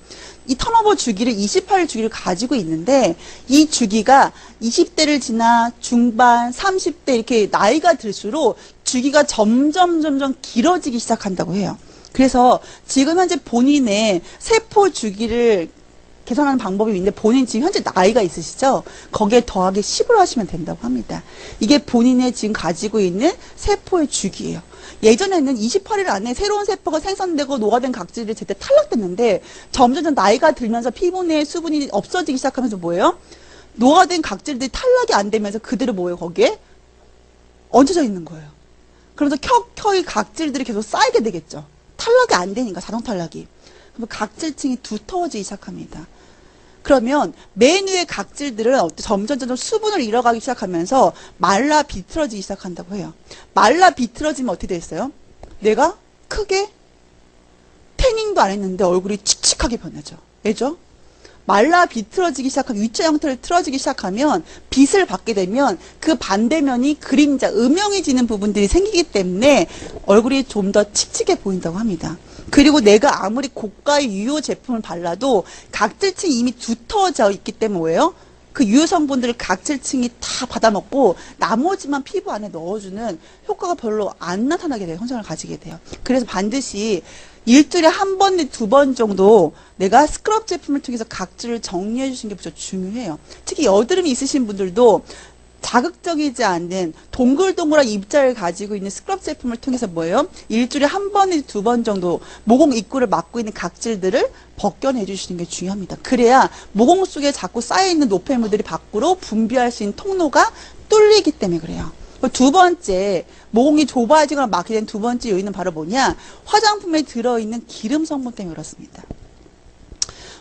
이 턴오버 주기를 28일 주기를 가지고 있는데 이 주기가 20대를 지나 중반, 30대 이렇게 나이가 들수록 주기가 점점 길어지기 시작한다고 해요. 그래서 지금 현재 본인의 세포 주기를 계산하는 방법이 있는데 본인 지금 현재 나이가 있으시죠? 거기에 더하기 10을 하시면 된다고 합니다. 이게 본인의 지금 가지고 있는 세포의 주기예요. 예전에는 28일 안에 새로운 세포가 생성되고 노화된 각질이 제때 탈락됐는데 점점 나이가 들면서 피부 내에 수분이 없어지기 시작하면서 뭐예요? 노화된 각질들이 탈락이 안 되면서 그대로 뭐예요? 거기에 얹혀져 있는 거예요. 그러면서 켜켜이 각질들이 계속 쌓이게 되겠죠. 탈락이 안 되니까 자동 탈락이. 그러면 각질층이 두터워지기 시작합니다. 그러면 맨 위의 각질들은 점점 수분을 잃어가기 시작하면서 말라 비틀어지기 시작한다고 해요. 말라 비틀어지면 어떻게 됐어요? 내가 크게 태닝도 안 했는데 얼굴이 칙칙하게 변하죠. 왜죠? 말라 비틀어지기 시작하면 U자 형태를 틀어지기 시작하면 빛을 받게 되면 그 반대면이 그림자, 음영해지는 부분들이 생기기 때문에 얼굴이 좀 더 칙칙해 보인다고 합니다. 그리고 내가 아무리 고가의 유효 제품을 발라도 각질층이 이미 두터워져 있기 때문에 뭐예요? 그 유효 성분들을 각질층이 다 받아먹고 나머지만 피부 안에 넣어주는 효과가 별로 안 나타나게 돼요. 현상을 가지게 돼요. 그래서 반드시 일주일에 한 번, 두 번 정도 내가 스크럽 제품을 통해서 각질을 정리해 주시는 게 무척 중요해요. 특히 여드름이 있으신 분들도 자극적이지 않는 동글동글한 입자를 가지고 있는 스크럽 제품을 통해서 뭐예요? 일주일에 한 번, 두 번 정도 모공 입구를 막고 있는 각질들을 벗겨내 주시는 게 중요합니다. 그래야 모공 속에 자꾸 쌓여있는 노폐물들이 밖으로 분비할 수 있는 통로가 뚫리기 때문에 그래요. 두 번째, 모공이 좁아지거나 막히게 된 두 번째 요인은 바로 뭐냐? 화장품에 들어있는 기름 성분 때문에 그렇습니다.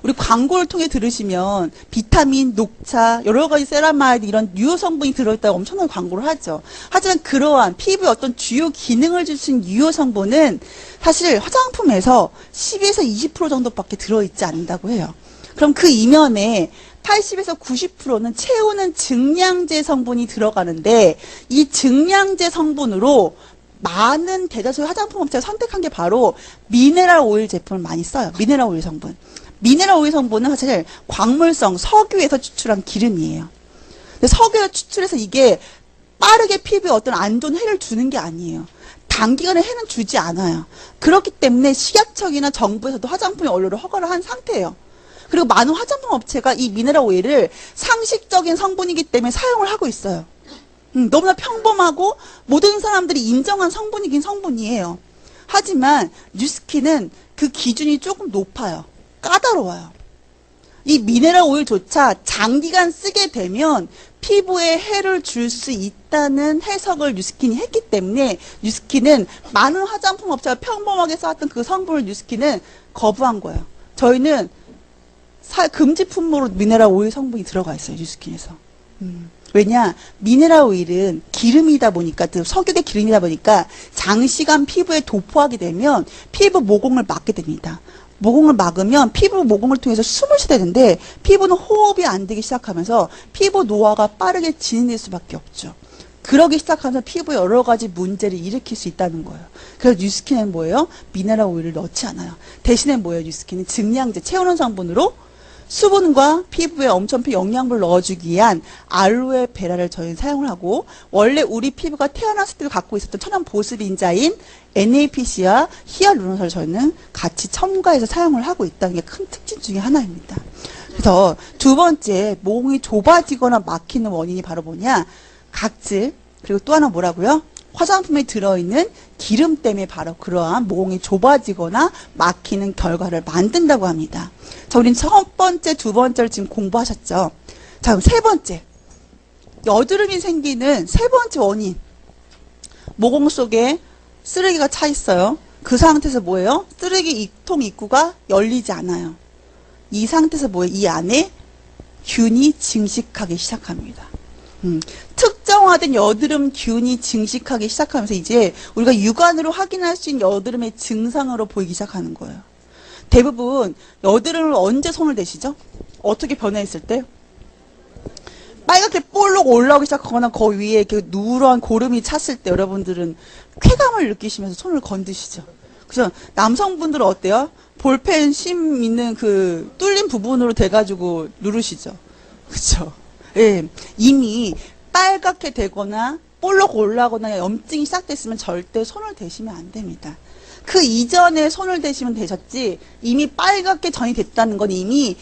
우리 광고를 통해 들으시면 비타민, 녹차, 여러 가지 세라마이드 이런 유효 성분이 들어있다고 엄청나게 광고를 하죠. 하지만 그러한 피부에 어떤 주요 기능을 줄 수 있는 유효 성분은 사실 화장품에서 10에서 20% 정도밖에 들어있지 않는다고 해요. 그럼 그 이면에 80에서 90%는 채우는 증량제 성분이 들어가는데 이 증량제 성분으로 많은 대다수의 화장품 업체가 선택한 게 바로 미네랄 오일 제품을 많이 써요. 미네랄 오일 성분. 미네랄 오일 성분은 사실 광물성 석유에서 추출한 기름이에요. 근데 석유에서 추출해서 이게 빠르게 피부에 어떤 안 좋은 해를 주는 게 아니에요. 단기간에 해는 주지 않아요. 그렇기 때문에 식약청이나 정부에서도 화장품의 원료를 허가를 한 상태예요. 그리고 많은 화장품 업체가 이 미네랄 오일을 상식적인 성분이기 때문에 사용을 하고 있어요. 너무나 평범하고 모든 사람들이 인정한 성분이긴 성분이에요. 하지만 뉴스킨은 그 기준이 조금 높아요. 까다로워요. 이 미네랄 오일조차 장기간 쓰게 되면 피부에 해를 줄 수 있다는 해석을 뉴스킨이 했기 때문에 뉴스킨은 많은 화장품 업체가 평범하게 써왔던 그 성분을 뉴스킨은 거부한 거예요. 저희는 금지 품목으로 미네랄 오일 성분이 들어가 있어요. 뉴스킨에서. 왜냐? 미네랄 오일은 기름이다 보니까, 석유대 기름이다 보니까 장시간 피부에 도포하게 되면 피부 모공을 막게 됩니다. 모공을 막으면 피부 모공을 통해서 숨을 쉬게 되는데 피부는 호흡이 안 되기 시작하면서 피부 노화가 빠르게 진행될 수밖에 없죠. 그러기 시작하면서 피부에 여러 가지 문제를 일으킬 수 있다는 거예요. 그래서 뉴스킨은 뭐예요? 미네랄 오일을 넣지 않아요. 대신에 뭐예요? 뉴스킨은 증량제, 채우는 성분으로 수분과 피부에 엄청난 영양분을 넣어주기 위한 알로에 베라를 저희는 사용을 하고 원래 우리 피부가 태어났을 때 갖고 있었던 천연 보습인자인 NAPC와 히알루론산을 저희는 같이 첨가해서 사용을 하고 있다는 게 큰 특징 중에 하나입니다. 그래서 두 번째, 모공이 좁아지거나 막히는 원인이 바로 뭐냐? 각질, 그리고 또 하나 뭐라고요? 화장품에 들어있는 기름 때문에 바로 그러한 모공이 좁아지거나 막히는 결과를 만든다고 합니다. 자, 우린 첫 번째, 두 번째를 지금 공부하셨죠. 자, 그럼 세 번째. 여드름이 생기는 세 번째 원인. 모공 속에 쓰레기가 차 있어요. 그 상태에서 뭐예요? 쓰레기 통 입구가 열리지 않아요. 이 상태에서 뭐예요? 이 안에 균이 증식하기 시작합니다. 특정화된 여드름 균이 증식하기 시작하면서 이제 우리가 육안으로 확인할 수 있는 여드름의 증상으로 보이기 시작하는 거예요. 대부분 여드름을 언제 손을 대시죠? 어떻게 변화했을 때? 빨갛게 볼록 올라오기 시작하거나 그 위에 이렇게 누런 고름이 찼을 때 여러분들은 쾌감을 느끼시면서 손을 건드시죠. 그래서 남성분들은 어때요? 볼펜 심 있는 그 뚫린 부분으로 대가지고 누르시죠. 그쵸? 예. 이미 빨갛게 되거나 볼록 올라오거나 염증이 시작됐으면 절대 손을 대시면 안 됩니다. 그 이전에 손을 대시면 되셨지 이미 빨갛게 전이 됐다는 건 이미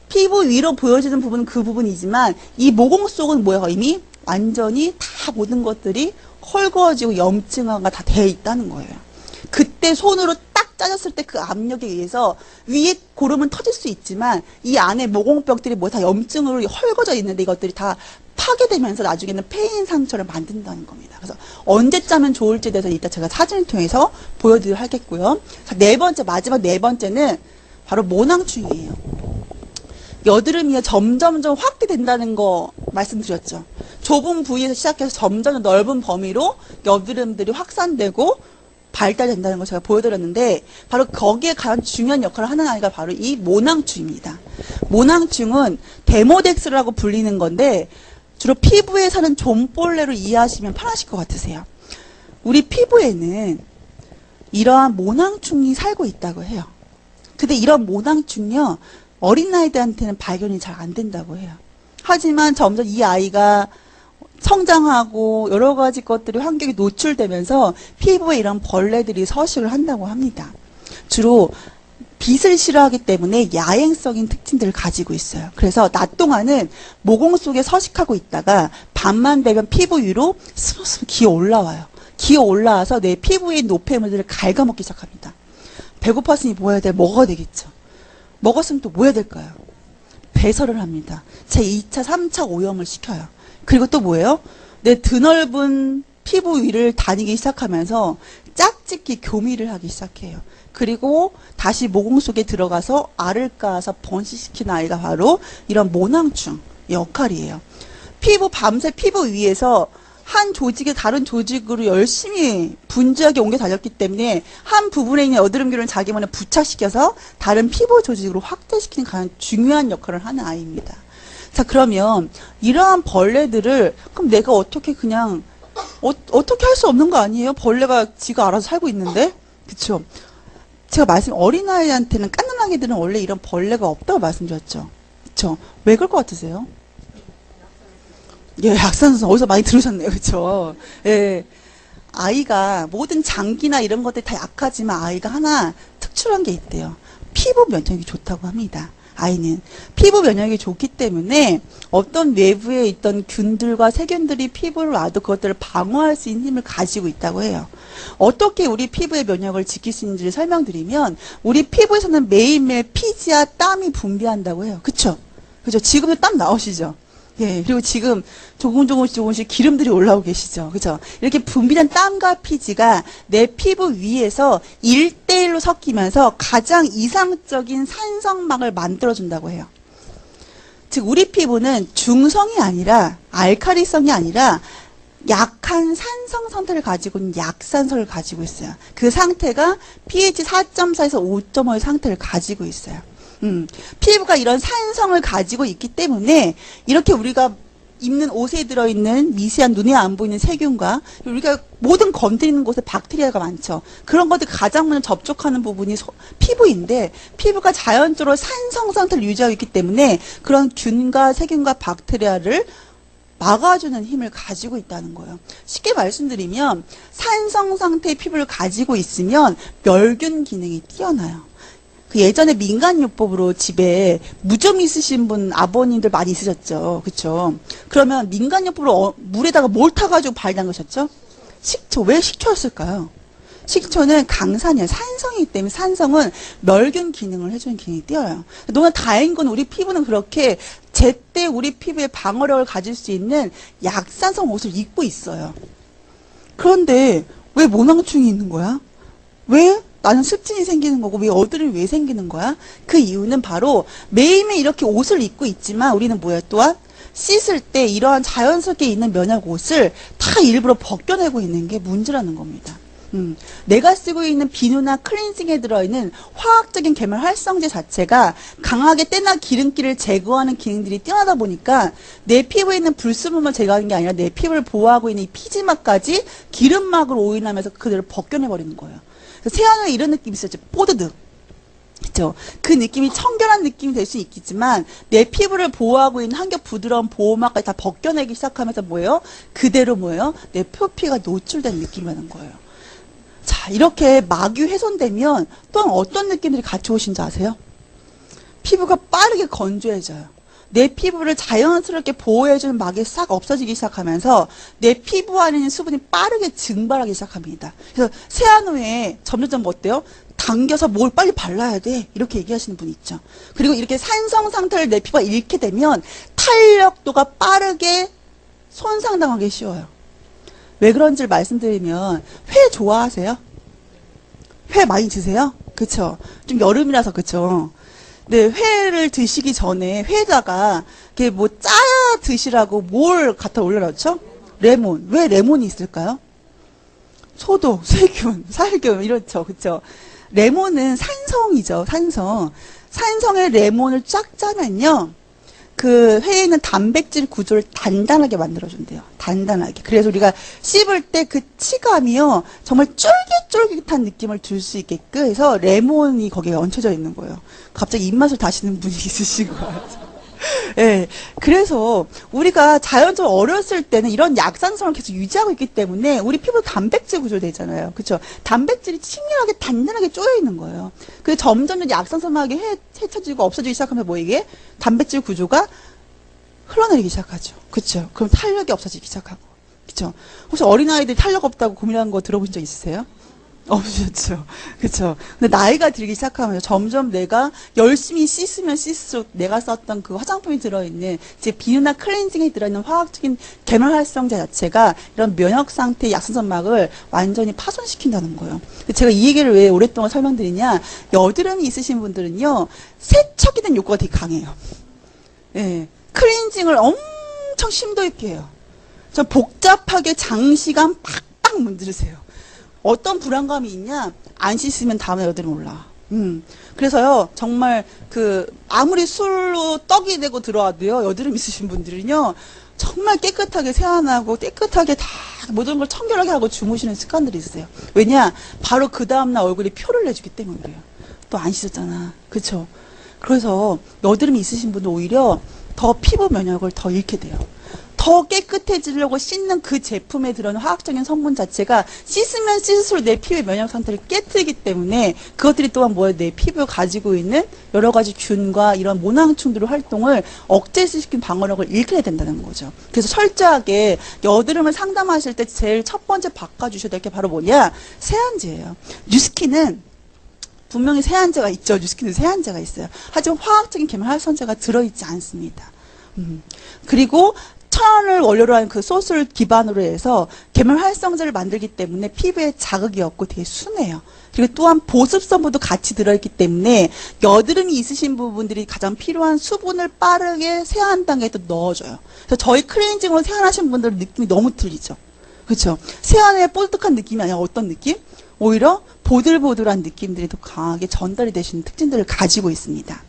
피부 위로 보여지는 부분은 그 부분이지만 이 모공 속은 뭐예요? 이미 완전히 다 모든 것들이 헐거워지고 염증화가 다 되어 있다는 거예요. 그때 손으로 딱 짜졌을 때 그 압력에 의해서 위에 고름은 터질 수 있지만 이 안에 모공벽들이 뭐 다 염증으로 헐거져 있는데 이것들이 다 파괴되면서 나중에는 폐인 상처를 만든다는 겁니다. 그래서 언제 짜면 좋을지에 대해서 이따 제가 사진을 통해서 보여드리도록 하겠고요. 자, 네 번째, 마지막 네 번째는 바로 모낭충이에요. 여드름이 점점 확대된다는 거 말씀드렸죠. 좁은 부위에서 시작해서 점점 넓은 범위로 여드름들이 확산되고 발달된다는 걸 제가 보여드렸는데 바로 거기에 가장 중요한 역할을 하는 아이가 바로 이 모낭충입니다. 모낭충은 데모덱스라고 불리는 건데 주로 피부에 사는 좀벌레로 이해하시면 편하실 것 같으세요. 우리 피부에는 이러한 모낭충이 살고 있다고 해요. 근데 이런 모낭충이요. 어린 아이들한테는 발견이 잘 안 된다고 해요. 하지만 점점 이 아이가 성장하고 여러 가지 것들이 환경에 노출되면서 피부에 이런 벌레들이 서식을 한다고 합니다. 주로 빛을 싫어하기 때문에 야행성인 특징들을 가지고 있어요. 그래서 낮 동안은 모공 속에 서식하고 있다가 밤만 되면 피부 위로 스무스무 기어 올라와요. 기어 올라와서 내 피부의 노폐물들을 갉아먹기 시작합니다. 배고팠으니 뭐 해야 돼? 먹어야 되겠죠. 먹었으면 또 뭐 해야 될까요? 배설을 합니다. 제2차, 3차 오염을 시켜요. 그리고 또 뭐예요? 내 드넓은 피부 위를 다니기 시작하면서 짝짓기 교미를 하기 시작해요. 그리고 다시 모공 속에 들어가서 알을 까서 번식시키는 아이가 바로 이런 모낭충 역할이에요. 밤새 피부 위에서 한 조직이 다른 조직으로 열심히 분주하게 옮겨 다녔기 때문에 한 부분에 있는 여드름균을 자기만에 부착시켜서 다른 피부 조직으로 확대시키는 가장 중요한 역할을 하는 아이입니다. 자, 그러면 이러한 벌레들을 그럼 내가 어떻게 그냥 어떻게 할 수 없는 거 아니에요? 벌레가 지가 알아서 살고 있는데, 그렇죠? 제가 어린아이한테는 깐난아기들은 원래 이런 벌레가 없다고 말씀드렸죠. 그렇죠? 왜 그럴 것 같으세요? 예, 약산성 어디서 많이 들으셨네요. 그렇죠? 예. 아이가 모든 장기나 이런 것들이 다 약하지만 아이가 하나 특출한 게 있대요. 피부 면역이 좋다고 합니다. 아이는 피부 면역이 좋기 때문에 어떤 외부에 있던 균들과 세균들이 피부를 와도 그것들을 방어할 수 있는 힘을 가지고 있다고 해요. 어떻게 우리 피부의 면역을 지킬 수 있는지를 설명드리면 우리 피부에서는 매일매일 피지와 땀이 분비한다고 해요. 그쵸? 그죠? 지금도 땀 나오시죠? 예, 그리고 지금 조금씩 기름들이 올라오고 계시죠. 그죠? 이렇게 분비된 땀과 피지가 내 피부 위에서 1대1로 섞이면서 가장 이상적인 산성막을 만들어준다고 해요. 즉, 우리 피부는 중성이 아니라, 알칼리성이 아니라, 약한 산성 상태를 가지고 있는 약산성을 가지고 있어요. 그 상태가 pH 4.4에서 5.5의 상태를 가지고 있어요. 피부가 이런 산성을 가지고 있기 때문에 이렇게 우리가 입는 옷에 들어있는 미세한 눈에 안 보이는 세균과 우리가 모든 건드리는 곳에 박테리아가 많죠. 그런 것들 가장 먼저 접촉하는 부분이 피부인데 피부가 자연적으로 산성 상태를 유지하고 있기 때문에 그런 균과 세균과 박테리아를 막아주는 힘을 가지고 있다는 거예요. 쉽게 말씀드리면 산성 상태의 피부를 가지고 있으면 멸균 기능이 뛰어나요. 그 예전에 민간요법으로 집에 무좀 있으신 분 아버님들 많이 있으셨죠. 그쵸? 그러면 민간요법으로 물에다가 뭘 타가지고 발 담그셨죠? 식초. 왜 식초였을까요? 식초는 강산이에요. 산성이기 때문에 산성은 멸균 기능을 해주는 기능이 뛰어요. 너무 다행인 건 우리 피부는 그렇게 제때 우리 피부의 방어력을 가질 수 있는 약산성 옷을 입고 있어요. 그런데 왜 모낭충이 있는 거야? 왜 나는 습진이 생기는 거고 왜 여드름이 왜 생기는 거야? 그 이유는 바로 매일매일 이렇게 옷을 입고 있지만 우리는 뭐야 또한? 씻을 때 이러한 자연스럽게 있는 면역 옷을 다 일부러 벗겨내고 있는 게 문제라는 겁니다. 내가 쓰고 있는 비누나 클렌징에 들어있는 화학적인 계면 활성제 자체가 강하게 때나 기름기를 제거하는 기능들이 뛰어나다 보니까 내 피부에 있는 불순물만 제거하는 게 아니라 내 피부를 보호하고 있는 이 피지막까지 기름막으로 오인하면서 그대로 벗겨내버리는 거예요. 세안에 이런 느낌이 있었죠. 뽀드득. 그죠? 그 느낌이 청결한 느낌이 될 수 있겠지만 내 피부를 보호하고 있는 한겹 부드러운 보호막까지 다 벗겨내기 시작하면서 뭐예요? 그대로 뭐예요? 내 표피가 노출된 느낌이라는 거예요. 자, 이렇게 막이 훼손되면 또한 어떤 느낌들이 같이 오신지 아세요? 피부가 빠르게 건조해져요. 내 피부를 자연스럽게 보호해주는 막이 싹 없어지기 시작하면서 내 피부 안에 있는 수분이 빠르게 증발하기 시작합니다. 그래서 세안 후에 점점 어때요? 당겨서 뭘 빨리 발라야 돼. 이렇게 얘기하시는 분 있죠. 그리고 이렇게 산성 상태를 내 피부가 잃게 되면 탄력도가 빠르게 손상당하기 쉬워요. 왜 그런지를 말씀드리면 회 좋아하세요? 회 많이 드세요? 그쵸? 좀 여름이라서 그쵸? 네, 회를 드시기 전에 회에다가 이렇게 뭐 짜 드시라고 뭘 갖다 올려놓죠? 레몬. 왜 레몬이 있을까요? 소독, 세균, 살균 이렇죠. 그쵸? 레몬은 산성이죠. 산성. 산성의 레몬을 쫙 짜면요. 그 회에 있는 단백질 구조를 단단하게 만들어준대요. 단단하게. 그래서 우리가 씹을 때 그 치감이요. 정말 쫄깃쫄깃한 느낌을 줄 수 있게끔 해서 레몬이 거기에 얹혀져 있는 거예요. 갑자기 입맛을 다시는 분이 있으신 것 같아요. 예. 그래서 우리가 자연적으로 어렸을 때는 이런 약산성을 계속 유지하고 있기 때문에 우리 피부 단백질 구조 되잖아요. 그렇죠? 단백질이 친밀하게 단단하게 쪼여 있는 거예요. 그래서 점점 약산성하게 헤쳐지고 없어지기 시작하면 뭐 이게 단백질 구조가 흘러내리기 시작하죠. 그렇죠? 그럼 탄력이 없어지기 시작하고. 그렇죠? 혹시 어린아이들이 탄력 없다고 고민하는 거 들어본 적 있으세요? 없으셨죠. 그쵸. 근데 나이가 들기 시작하면서 점점 내가 열심히 씻으면 씻을수록 내가 썼던 그 화장품이 들어있는, 이제 비누나 클렌징에 들어있는 화학적인 계면 활성제 자체가 이런 면역 상태의 약산성막을 완전히 파손시킨다는 거예요. 제가 이 얘기를 왜 오랫동안 설명드리냐, 여드름이 있으신 분들은요, 세척이 된 욕구가 되게 강해요. 예. 클렌징을 엄청 심도 있게 해요. 좀 복잡하게 장시간 팍팍 문지르세요. 어떤 불안감이 있냐? 안 씻으면 다음에 여드름 올라. 그래서요, 정말 아무리 술로 떡이 되고 들어와도요, 여드름 있으신 분들은요, 정말 깨끗하게 세안하고 깨끗하게 다 모든 걸 청결하게 하고 주무시는 습관들이 있으세요. 왜냐? 바로 그 다음날 얼굴이 표를 내주기 때문에 그래요. 또 안 씻었잖아. 그쵸? 그래서 여드름이 있으신 분들 오히려 더 피부 면역을 더 잃게 돼요. 더 깨끗해지려고 씻는 그 제품에 들어있는 화학적인 성분 자체가 씻으면 씻을수록 내 피부의 면역 상태를 깨뜨리기 때문에 그것들이 또한 뭐예요? 내 피부가 가지고 있는 여러 가지 균과 이런 모낭충들의 활동을 억제시킨 방어력을 잃게 된다는 거죠. 그래서 철저하게 여드름을 상담하실 때 제일 첫 번째 바꿔주셔야 될 게 바로 뭐냐? 세안제예요. 뉴스킨은 분명히 세안제가 있죠. 뉴스킨은 세안제가 있어요. 하지만 화학적인 계면 활성제가 들어있지 않습니다. 그리고 천을 원료로 하는 그 소스를 기반으로 해서 계면 활성제를 만들기 때문에 피부에 자극이 없고 되게 순해요. 그리고 또한 보습성분도 같이 들어있기 때문에 여드름이 있으신 부분들이 가장 필요한 수분을 빠르게 세안 단계에 또 넣어줘요. 그래서 저희 클렌징으로 세안하신 분들은 느낌이 너무 틀리죠. 그렇죠? 세안에 뽀득한 느낌이 아니라 어떤 느낌? 오히려 보들보들한 느낌들이 더 강하게 전달이 되시는 특징들을 가지고 있습니다.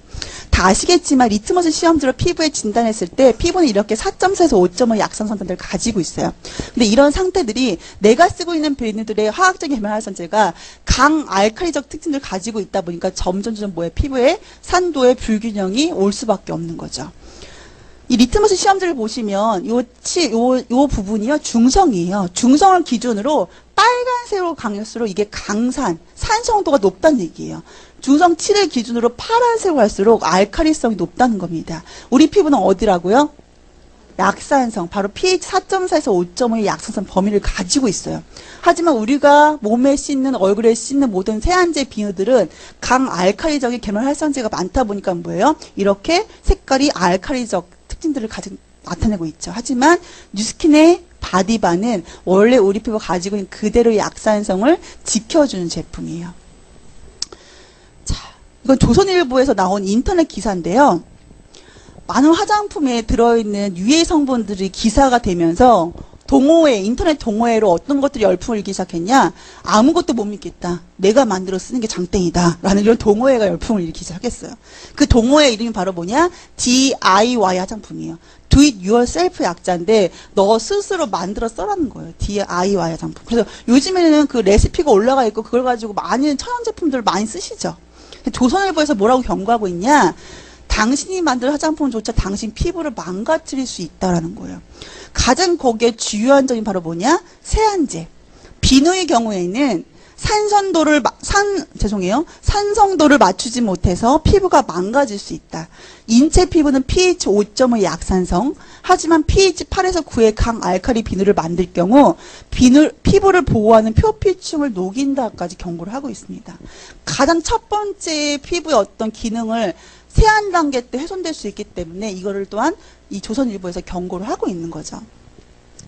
다 아시겠지만 리트머스 시험지로 피부에 진단했을 때 피부는 이렇게 4.4에서 5.5 약산 상태들을 가지고 있어요. 근데 이런 상태들이 내가 쓰고 있는 비누들의 화학적인 계면 활성제가 강 알칼리적 특징들을 가지고 있다 보니까 점점 뭐예요? 피부에 산도의 불균형이 올 수밖에 없는 거죠. 이 리트머스 시험지를 보시면 요 부분이요 중성이에요. 중성을 기준으로 빨간색으로 강할수록 이게 강산, 산성도가 높다는 얘기예요. 중성 7을 기준으로 파란색으로 할수록 알칼리성이 높다는 겁니다. 우리 피부는 어디라고요? 약산성, 바로 pH 4.4에서 5.5의 약산성 범위를 가지고 있어요. 하지만 우리가 몸에 씻는, 얼굴에 씻는 모든 세안제 비누들은 강알칼리적인 계면활성제가 많다 보니까 뭐예요? 이렇게 색깔이 알칼리적 특징들을 나타내고 있죠. 하지만 뉴스킨의 바디바는 원래 우리 피부가 가지고 있는 그대로의 약산성을 지켜주는 제품이에요. 자, 이건 조선일보에서 나온 인터넷 기사인데요. 많은 화장품에 들어있는 유해 성분들이 기사가 되면서 인터넷 동호회로 어떤 것들이 열풍을 일기 시작했냐? 아무것도 못 믿겠다. 내가 만들어 쓰는 게 장땡이다. 라는 이런 동호회가 열풍을 일으키기 시작했어요. 그 동호회 이름이 바로 뭐냐? DIY 화장품이에요. Do it yourself 약자인데 너 스스로 만들어 써라는 거예요. DIY 화장품. 그래서 요즘에는 그 레시피가 올라가 있고 그걸 가지고 많은 천연 제품들을 많이 쓰시죠. 조선일보에서 뭐라고 경고하고 있냐? 당신이 만든 화장품조차 당신 피부를 망가뜨릴 수 있다라는 거예요. 가장 거기에 주요한 점이 바로 뭐냐? 세안제. 비누의 경우에는 산성도를 맞추지 못해서 피부가 망가질 수 있다. 인체 피부는 pH 5.5의 약산성, 하지만 pH 8에서 9의 강알칼리 비누를 만들 경우 피부를 보호하는 표피층을 녹인다까지 경고를 하고 있습니다. 가장 첫 번째 피부의 어떤 기능을 세안 단계 때 훼손될 수 있기 때문에 이거를 또한 이 조선일보에서 경고를 하고 있는 거죠.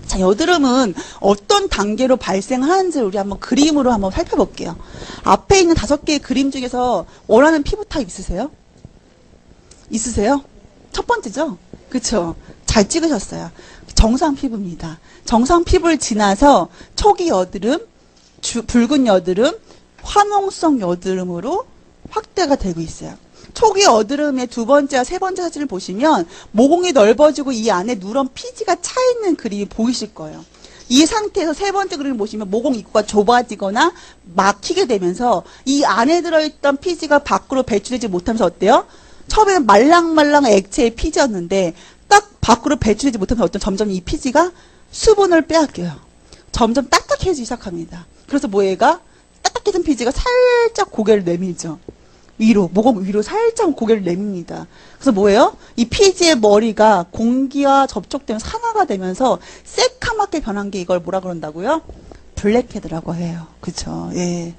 자, 여드름은 어떤 단계로 발생하는지를 우리 한번 그림으로 한번 살펴볼게요. 앞에 있는 5개의 그림 중에서 원하는 피부 타입 있으세요? 있으세요? 첫 번째죠? 그쵸? 잘 찍으셨어요. 정상 피부입니다. 정상 피부를 지나서 초기 여드름, 붉은 여드름, 화농성 여드름으로 확대가 되고 있어요. 초기 여드름의 두 번째와 세 번째 사진을 보시면 모공이 넓어지고 이 안에 누런 피지가 차 있는 그림이 보이실 거예요. 이 상태에서 세 번째 그림을 보시면 모공 입구가 좁아지거나 막히게 되면서 이 안에 들어있던 피지가 밖으로 배출되지 못하면서 어때요? 처음에는 말랑말랑한 액체의 피지였는데 딱 밖으로 배출되지 못하면서 점점 이 피지가 수분을 빼앗겨요. 점점 딱딱해지기 시작합니다. 그래서 얘가 딱딱해진 피지가 살짝 고개를 내밀죠. 모공 위로 살짝 고개를 내밉니다. 그래서 뭐예요? 이 피지의 머리가 공기와 접촉되면 산화가 되면서 새카맣게 변한 게 이걸 뭐라 그런다고요? 블랙헤드라고 해요. 그쵸? 예.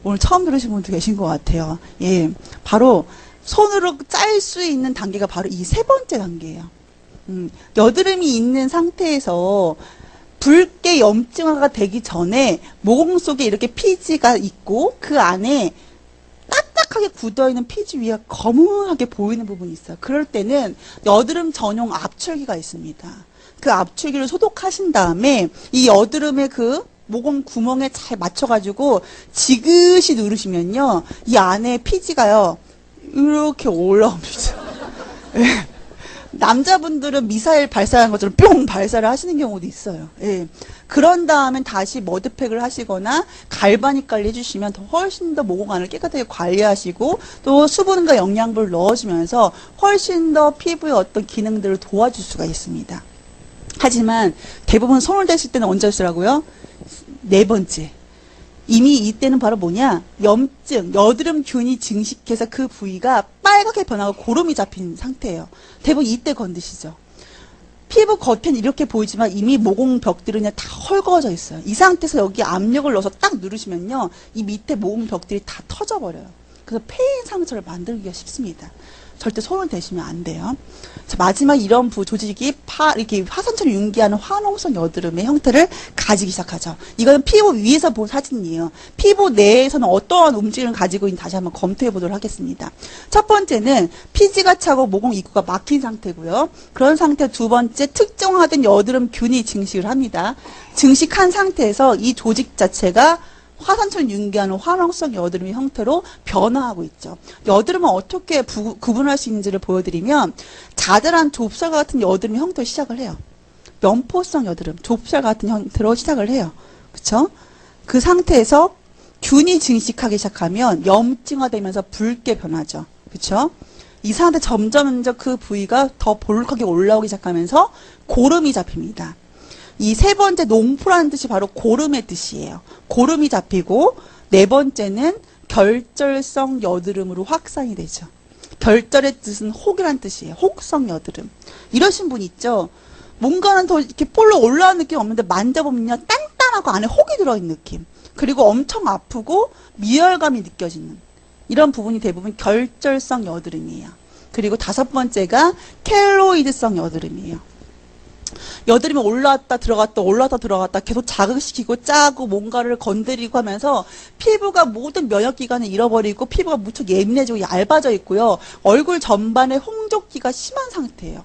오늘 처음 들으신 분도 계신 것 같아요. 예. 바로 손으로 짤 수 있는 단계가 바로 이 세 번째 단계예요. 여드름이 있는 상태에서 붉게 염증화가 되기 전에 모공 속에 이렇게 피지가 있고 그 안에 딱딱하게 굳어있는 피지 위가 거무하게 보이는 부분이 있어요. 그럴 때는 여드름 전용 압출기가 있습니다. 그 압출기를 소독하신 다음에 이 여드름의 그 모공 구멍에 잘 맞춰가지고 지그시 누르시면요. 이 안에 피지가요. 이렇게 올라옵니다. 예. 남자분들은 미사일 발사하는 것처럼 뿅 발사를 하시는 경우도 있어요. 예. 그런 다음에 다시 머드팩을 하시거나 갈바닉 관리 해주시면 훨씬 더 모공 안을 깨끗하게 관리하시고 또 수분과 영양분을 넣어주면서 훨씬 더 피부의 어떤 기능들을 도와줄 수가 있습니다. 하지만 대부분 손을 대실 때는 언제 쓰라고요? 네 번째. 이미 이때는 바로 뭐냐? 염증, 여드름균이 증식해서 그 부위가 빨갛게 변하고 고름이 잡힌 상태예요. 대부분 이때 건드시죠. 피부 겉에는 이렇게 보이지만 이미 모공벽들은 그냥 다 헐거워져 있어요. 이 상태에서 여기 압력을 넣어서 딱 누르시면요. 이 밑에 모공벽들이 다 터져버려요. 그래서 폐인 상처를 만들기가 쉽습니다. 절대 손을 대시면 안 돼요. 자, 마지막 이런 조직이 이렇게 화산처럼 융기하는 화농성 여드름의 형태를 가지기 시작하죠. 이거는 피부 위에서 본 사진이에요. 피부 내에서는 어떠한 움직임을 가지고 있는지 다시 한번 검토해 보도록 하겠습니다. 첫 번째는 피지가 차고 모공 입구가 막힌 상태고요. 그런 상태 두 번째 특정화된 여드름균이 증식을 합니다. 증식한 상태에서 이 조직 자체가 화산처럼 융기하는 화농성 여드름의 형태로 변화하고 있죠. 여드름은 어떻게 구분할 수 있는지를 보여드리면 자잘한 좁쌀 같은 여드름의 형태로 시작을 해요. 면포성 여드름, 좁쌀 같은 형태로 시작을 해요. 그쵸? 그 상태에서 균이 증식하기 시작하면 염증화되면서 붉게 변하죠. 그쵸? 이 상태 점점 그 부위가 더 볼록하게 올라오기 시작하면서 고름이 잡힙니다. 이 세 번째 농포라는 뜻이 바로 고름의 뜻이에요. 고름이 잡히고 네 번째는 결절성 여드름으로 확산이 되죠. 결절의 뜻은 혹이란 뜻이에요. 혹성 여드름. 이러신 분 있죠? 뭔가는 더 이렇게 볼록 올라온 느낌 없는데 만져보면요, 단단하고 안에 혹이 들어있는 느낌. 그리고 엄청 아프고 미열감이 느껴지는 이런 부분이 대부분 결절성 여드름이에요. 그리고 5번째가 켈로이드성 여드름이에요. 여드름이 올라왔다 들어갔다 올라왔다 들어갔다 계속 자극시키고 짜고 뭔가를 건드리고 하면서 피부가 모든 면역기관을 잃어버리고 피부가 무척 예민해지고 얇아져 있고요. 얼굴 전반에 홍조기가 심한 상태예요.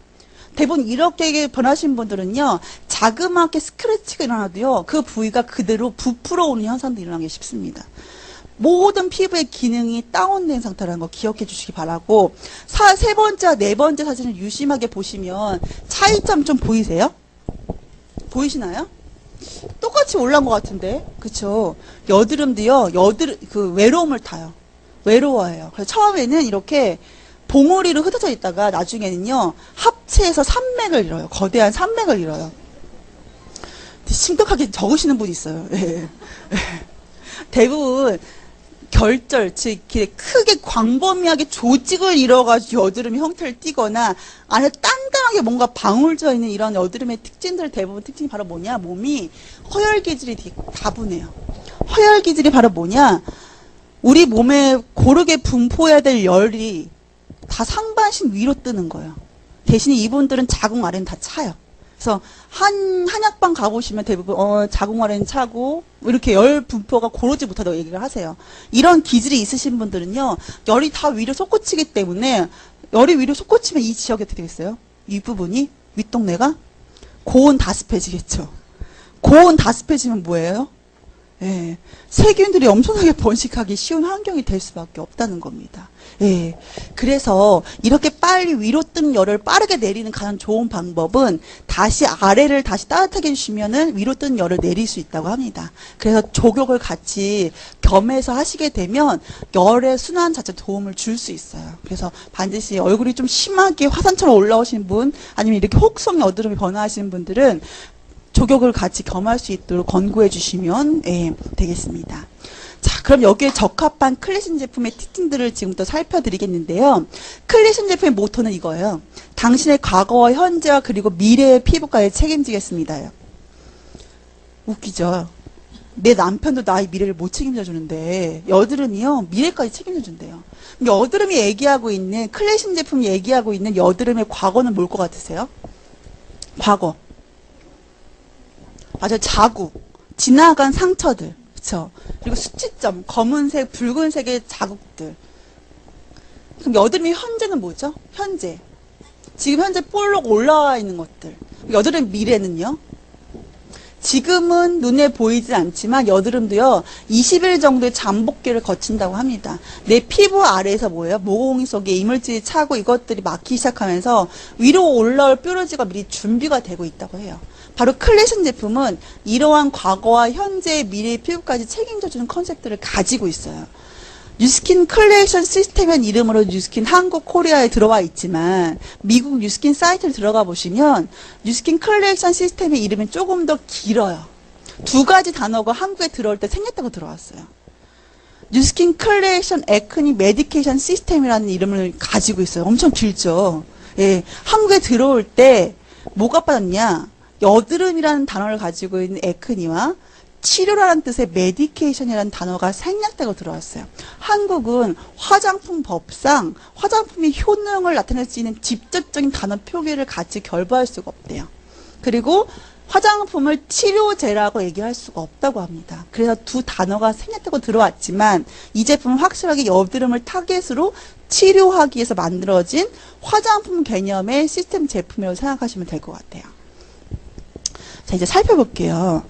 대부분 이렇게 변하신 분들은요, 자그맣게 스크래치가 일어나도요, 그 부위가 그대로 부풀어 오는 현상도 일어나기 쉽습니다. 모든 피부의 기능이 다운된 상태라는 거 기억해 주시기 바라고, 세 번째와 네 번째 사진을 유심하게 보시면 차이점 좀 보이세요? 보이시나요? 똑같이 올라온 것 같은데, 그쵸? 여드름도요, 외로움을 타요. 외로워해요. 그래서 처음에는 이렇게 봉우리로 흩어져 있다가 나중에는요, 합체해서 산맥을 이뤄요. 거대한 산맥을 이뤄요. 심각하게 적으시는 분이 있어요. 예. 대부분 결절, 즉 크게 광범위하게 조직을 이뤄가지고 여드름이 형태를 띠거나 안에 단단하게 뭔가 방울져 있는 이런 여드름의 특징들 대부분 특징이 바로 뭐냐? 몸이 허열 기질이 되게 다분해요. 허열 기질이 바로 뭐냐? 우리 몸에 고르게 분포해야 될 열이 다 상반신 위로 뜨는 거예요. 대신에 이분들은 자궁 아래는 다 차요. 그래서 한약방 가보시면 대부분 자궁 아래는 차고 이렇게 열 분포가 고르지 못하다고 얘기를 하세요. 이런 기질이 있으신 분들은요, 열이 다 위로 솟구치기 때문에 열이 위로 솟구치면 이 지역이 어떻게 되겠어요? 이 부분이 윗동네가 고온 다습해지겠죠. 고온 다습해지면 뭐예요? 예, 세균들이 엄청나게 번식하기 쉬운 환경이 될 수밖에 없다는 겁니다. 예, 그래서 이렇게 빨리 위로 뜨는 열을 빠르게 내리는 가장 좋은 방법은 다시 아래를 다시 따뜻하게 해주시면은 위로 뜨는 열을 내릴 수 있다고 합니다. 그래서 족욕을 같이 겸해서 하시게 되면 열의 순환 자체 도움을 줄 수 있어요. 그래서 반드시 얼굴이 좀 심하게 화산처럼 올라오신 분, 아니면 이렇게 혹성 여드름이 변화하시는 분들은 족욕을 같이 겸할 수 있도록 권고해 주시면 되겠습니다. 자, 그럼 여기에 적합한 클리신 제품의 특징들을 지금부터 살펴드리겠는데요. 클리신 제품의 모토는 이거예요. 당신의 과거와 현재와 그리고 미래의 피부까지 책임지겠습니다. 웃기죠? 내 남편도 나의 미래를 못 책임져 주는데 여드름이요, 미래까지 책임져 준대요. 여드름이 얘기하고 있는, 클리신 제품이 얘기하고 있는 여드름의 과거는 뭘 것 같으세요? 과거. 맞아요. 자국, 지나간 상처들, 그쵸? 그리고 수치점, 검은색, 붉은색의 자국들. 그럼 여드름의 현재는 뭐죠? 현재. 지금 현재 볼록 올라와 있는 것들. 여드름 미래는요? 지금은 눈에 보이지 않지만 여드름도요, 20일 정도의 잠복기를 거친다고 합니다. 내 피부 아래에서 뭐예요? 모공이 속에 이물질이 차고 이것들이 막히기 시작하면서 위로 올라올 뾰루지가 미리 준비가 되고 있다고 해요. 바로 클리신 제품은 이러한 과거와 현재, 미래의 피부까지 책임져주는 컨셉들을 가지고 있어요. 뉴스킨 클리에이션 시스템이라는 이름으로 뉴스킨 한국, 코리아에 들어와 있지만 미국 뉴스킨 사이트를 들어가 보시면 뉴스킨 클리에이션 시스템의 이름이 조금 더 길어요. 2가지 단어가 한국에 들어올 때 생겼다고 들어왔어요. 뉴스킨 클리에이션 에크닉 메디케이션 시스템이라는 이름을 가지고 있어요. 엄청 길죠. 예, 한국에 들어올 때 뭐가 빠졌냐? 여드름이라는 단어를 가지고 있는 에크니와 치료라는 뜻의 메디케이션이라는 단어가 생략되고 들어왔어요. 한국은 화장품 법상 화장품의 효능을 나타낼 수 있는 직접적인 단어 표기를 같이 결부할 수가 없대요. 그리고 화장품을 치료제라고 얘기할 수가 없다고 합니다. 그래서 2 단어가 생략되고 들어왔지만 이 제품은 확실하게 여드름을 타겟으로 치료하기 위해서 만들어진 화장품 개념의 시스템 제품이라고 생각하시면 될 것 같아요. 자, 이제 살펴볼게요.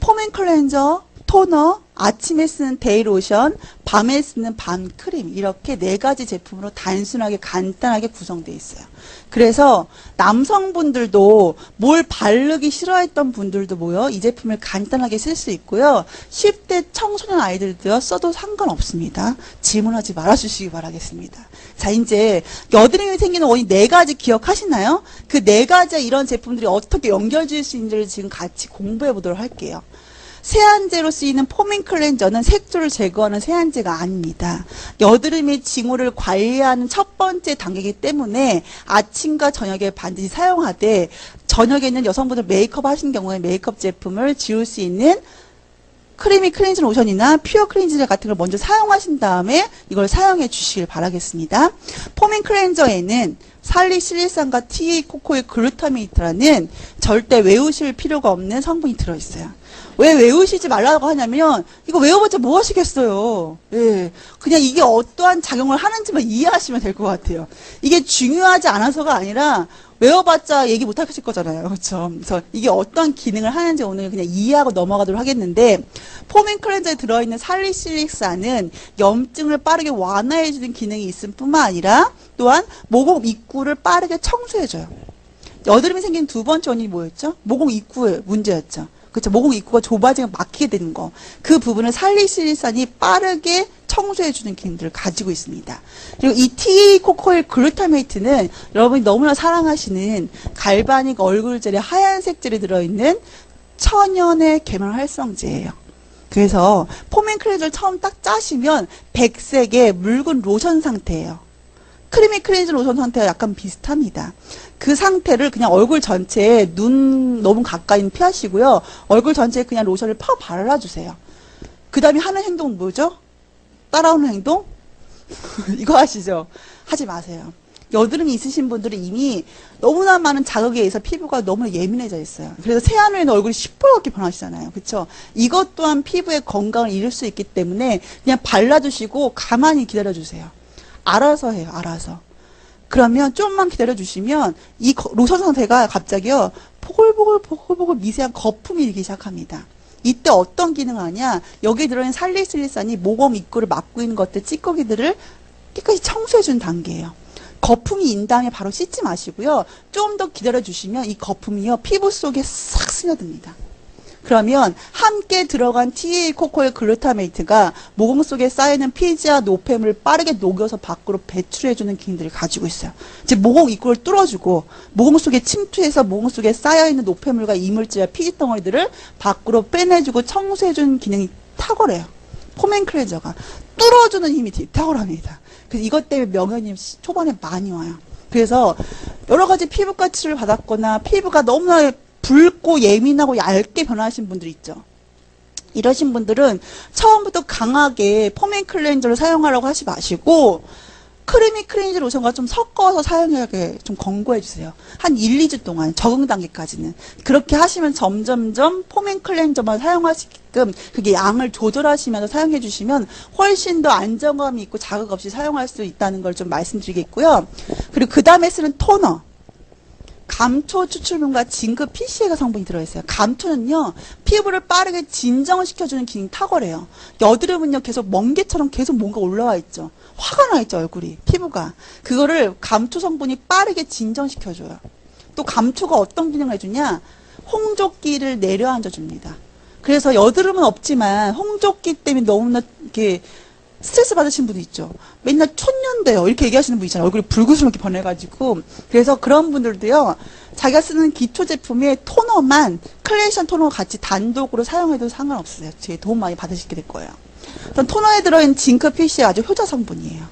폼앤 클렌저, 토너, 아침에 쓰는 데이 로션, 밤에 쓰는 밤 크림, 이렇게 4가지 제품으로 단순하게 간단하게 구성되어 있어요. 그래서 남성분들도 뭘 바르기 싫어했던 분들도 모여 이 제품을 간단하게 쓸 수 있고요. 10대 청소년 아이들도요, 써도 상관없습니다. 질문하지 말아주시기 바라겠습니다. 자, 이제 여드름이 생기는 원인 4가지 기억하시나요? 그 4가지의 이런 제품들이 어떻게 연결될 수 있는지를 지금 같이 공부해 보도록 할게요. 세안제로 쓰이는 폼앤 클렌저는 색조를 제거하는 세안제가 아닙니다. 여드름의 징후를 관리하는 첫 번째 단계이기 때문에 아침과 저녁에 반드시 사용하되 저녁에는 여성분들 메이크업 하신 경우에 메이크업 제품을 지울 수 있는 크리미 클렌징 로션이나 퓨어 클렌징 젤 같은 걸 먼저 사용하신 다음에 이걸 사용해 주시길 바라겠습니다. 포밍 클렌저에는 살리실리산과 TA 코코일 글루타메이트라는 절대 외우실 필요가 없는 성분이 들어있어요. 왜 외우시지 말라고 하냐면 이거 외워봤자 뭐 하시겠어요. 예, 그냥 이게 어떠한 작용을 하는지만 이해하시면 될 것 같아요. 이게 중요하지 않아서가 아니라 외워봤자 얘기 못 하실 거잖아요. 그렇죠? 그래서 이게 어떤 기능을 하는지 오늘 그냥 이해하고 넘어가도록 하겠는데, 포밍 클렌저에 들어있는 살리실릭산은 염증을 빠르게 완화해주는 기능이 있을 뿐만 아니라 또한 모공 입구를 빠르게 청소해줘요. 여드름이 생긴 두 번째 원인이 뭐였죠? 모공 입구의 문제였죠. 그렇죠. 모공 입구가 좁아지면 막히게 되는 거. 그 부분을 살리실리산이 빠르게 청소해주는 기능들을 가지고 있습니다. 그리고 이 TA 코코일 글루타메이트는 여러분이 너무나 사랑하시는 갈바닉 얼굴 젤에 하얀색 젤이 들어있는 천연의 계면 활성제예요. 그래서 포밍 클렌저를 처음 딱 짜시면 백색의 묽은 로션 상태예요. 크리미 클렌징 로션 상태와 약간 비슷합니다. 그 상태를 그냥 얼굴 전체에 눈 너무 가까이는 피하시고요. 얼굴 전체에 그냥 로션을 발라주세요. 그 다음에 하는 행동은 뭐죠? 따라오는 행동? 이거 하시죠? 하지 마세요. 여드름이 있으신 분들은 이미 너무나 많은 자극에 의해서 피부가 너무 예민해져 있어요. 그래서 세안후에는 얼굴이 시뻘겋게 변하시잖아요. 그렇죠? 이것 또한 피부의 건강을 잃을 수 있기 때문에 그냥 발라주시고 가만히 기다려주세요. 알아서 해요. 알아서. 그러면 좀만 기다려주시면 이 로션 상태가 갑자기요. 보글보글 미세한 거품이 일기 시작합니다. 이때 어떤 기능을 하냐. 여기에 들어있는 살리실리산이 모공 입구를 막고 있는 것들, 찌꺼기들을 깨끗이 청소해주는 단계예요. 거품이 인 다음에 바로 씻지 마시고요. 좀 더 기다려주시면 이 거품이요. 피부 속에 싹 스며듭니다. 그러면 함께 들어간 TA 코코일 글루타메이트가 모공 속에 쌓이는 피지와 노폐물을 빠르게 녹여서 밖으로 배출해주는 기능들을 가지고 있어요. 즉 모공 입구를 뚫어주고 모공 속에 침투해서 모공 속에 쌓여있는 노폐물과 이물질과 피지 덩어리들을 밖으로 빼내주고 청소해주는 기능이 탁월해요. 포밍 클렌저가 뚫어주는 힘이 되게 탁월합니다. 그래서 이것 때문에 명현님 초반에 많이 와요. 그래서 여러 가지 피부과 치료를 받았거나 피부가 너무나 붉고 예민하고 얇게 변하신 분들 있죠. 이러신 분들은 처음부터 강하게 포밍 클렌저를 사용하라고 하지 마시고 크리미 클렌징 로션과 좀 섞어서 사용하게 좀 권고해 주세요. 한 1, 2주 동안 적응 단계까지는. 그렇게 하시면 점점점 포밍 클렌저만 사용하시게끔 그게 양을 조절하시면서 사용해 주시면 훨씬 더 안정감이 있고 자극 없이 사용할 수 있다는 걸 좀 말씀드리겠고요. 그리고 그 다음에 쓰는 토너. 감초 추출물과 징크 PCA가 성분이 들어있어요. 감초는요, 피부를 빠르게 진정을 시켜주는 기능이 탁월해요. 여드름은요, 계속 멍게처럼 계속 뭔가 올라와 있죠. 화가 나 있죠, 얼굴이. 피부가. 그거를 감초 성분이 빠르게 진정시켜줘요. 또 감초가 어떤 기능을 해주냐? 홍조기를 내려앉아줍니다. 그래서 여드름은 없지만 홍조기 때문에 너무나 이렇게 스트레스 받으신 분도 있죠. 맨날 촌년대요. 이렇게 얘기하시는 분 있잖아요. 얼굴이 붉으스럽게 변해가지고. 그래서 그런 분들도요. 자기가 쓰는 기초 제품에 토너만 클레이션 토너 같이 단독으로 사용해도 상관없어요. 제 도움 많이 받으시게 될 거예요. 토너에 들어있는 징크 PCA 아주 효자 성분이에요.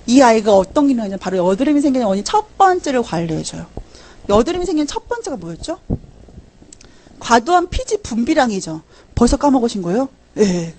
이 아이가 어떤 기능을 하냐면 바로 여드름이 생기는 원인 첫 번째를 관리해줘요. 여드름이 생기는 첫 번째가 뭐였죠? 과도한 피지 분비량이죠. 벌써 까먹으신 거예요? 네.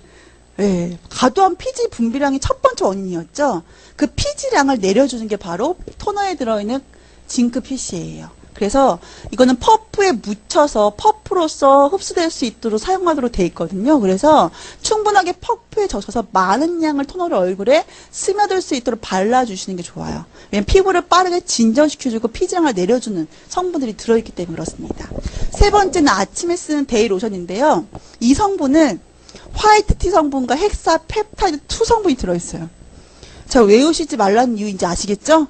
네, 과도한 피지 분비량이 첫 번째 원인이었죠. 그 피지량을 내려주는 게 바로 토너에 들어있는 징크 PCA예요. 그래서 이거는 퍼프에 묻혀서 퍼프로서 흡수될 수 있도록 사용하도록 돼 있거든요. 그래서 충분하게 퍼프에 젖혀서 많은 양을 토너를 얼굴에 스며들 수 있도록 발라주시는 게 좋아요. 왜냐면 피부를 빠르게 진정시켜주고 피지량을 내려주는 성분들이 들어있기 때문에 그렇습니다. 세 번째는 아침에 쓰는 데이 로션인데요. 이 성분은 화이트티 성분과 헥사 펩타이드 2 성분이 들어있어요. 자, 외우시지 말라는 이유 이제 아시겠죠?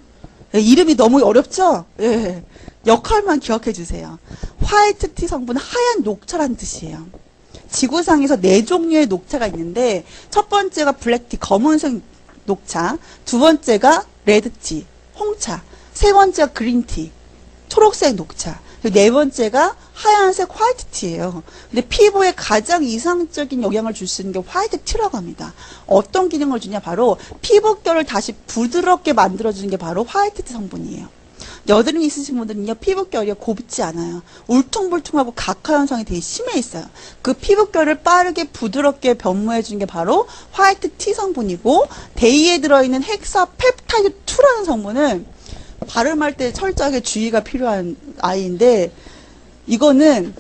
네, 이름이 너무 어렵죠? 네, 역할만 기억해 주세요. 화이트티 성분은 하얀 녹차라는 뜻이에요. 지구상에서 4종류의 녹차가 있는데 첫 번째가 블랙티, 검은색 녹차, 두 번째가 레드티, 홍차, 세 번째가 그린티, 초록색 녹차, 그리고 네 번째가 하얀색 화이트티예요. 근데 피부에 가장 이상적인 영향을 줄 수 있는 게 화이트티라고 합니다. 어떤 기능을 주냐? 바로 피부결을 다시 부드럽게 만들어주는 게 바로 화이트티 성분이에요. 여드름이 있으신 분들은요, 피부결이 곱지 않아요. 울퉁불퉁하고 각화 현상이 되게 심해 있어요. 그 피부결을 빠르게 부드럽게 변모해 주는 게 바로 화이트 T 성분이고, 데이에 들어있는 헥사 펩타이드 2라는 성분은 발음할 때 철저하게 주의가 필요한 아이인데, 이거는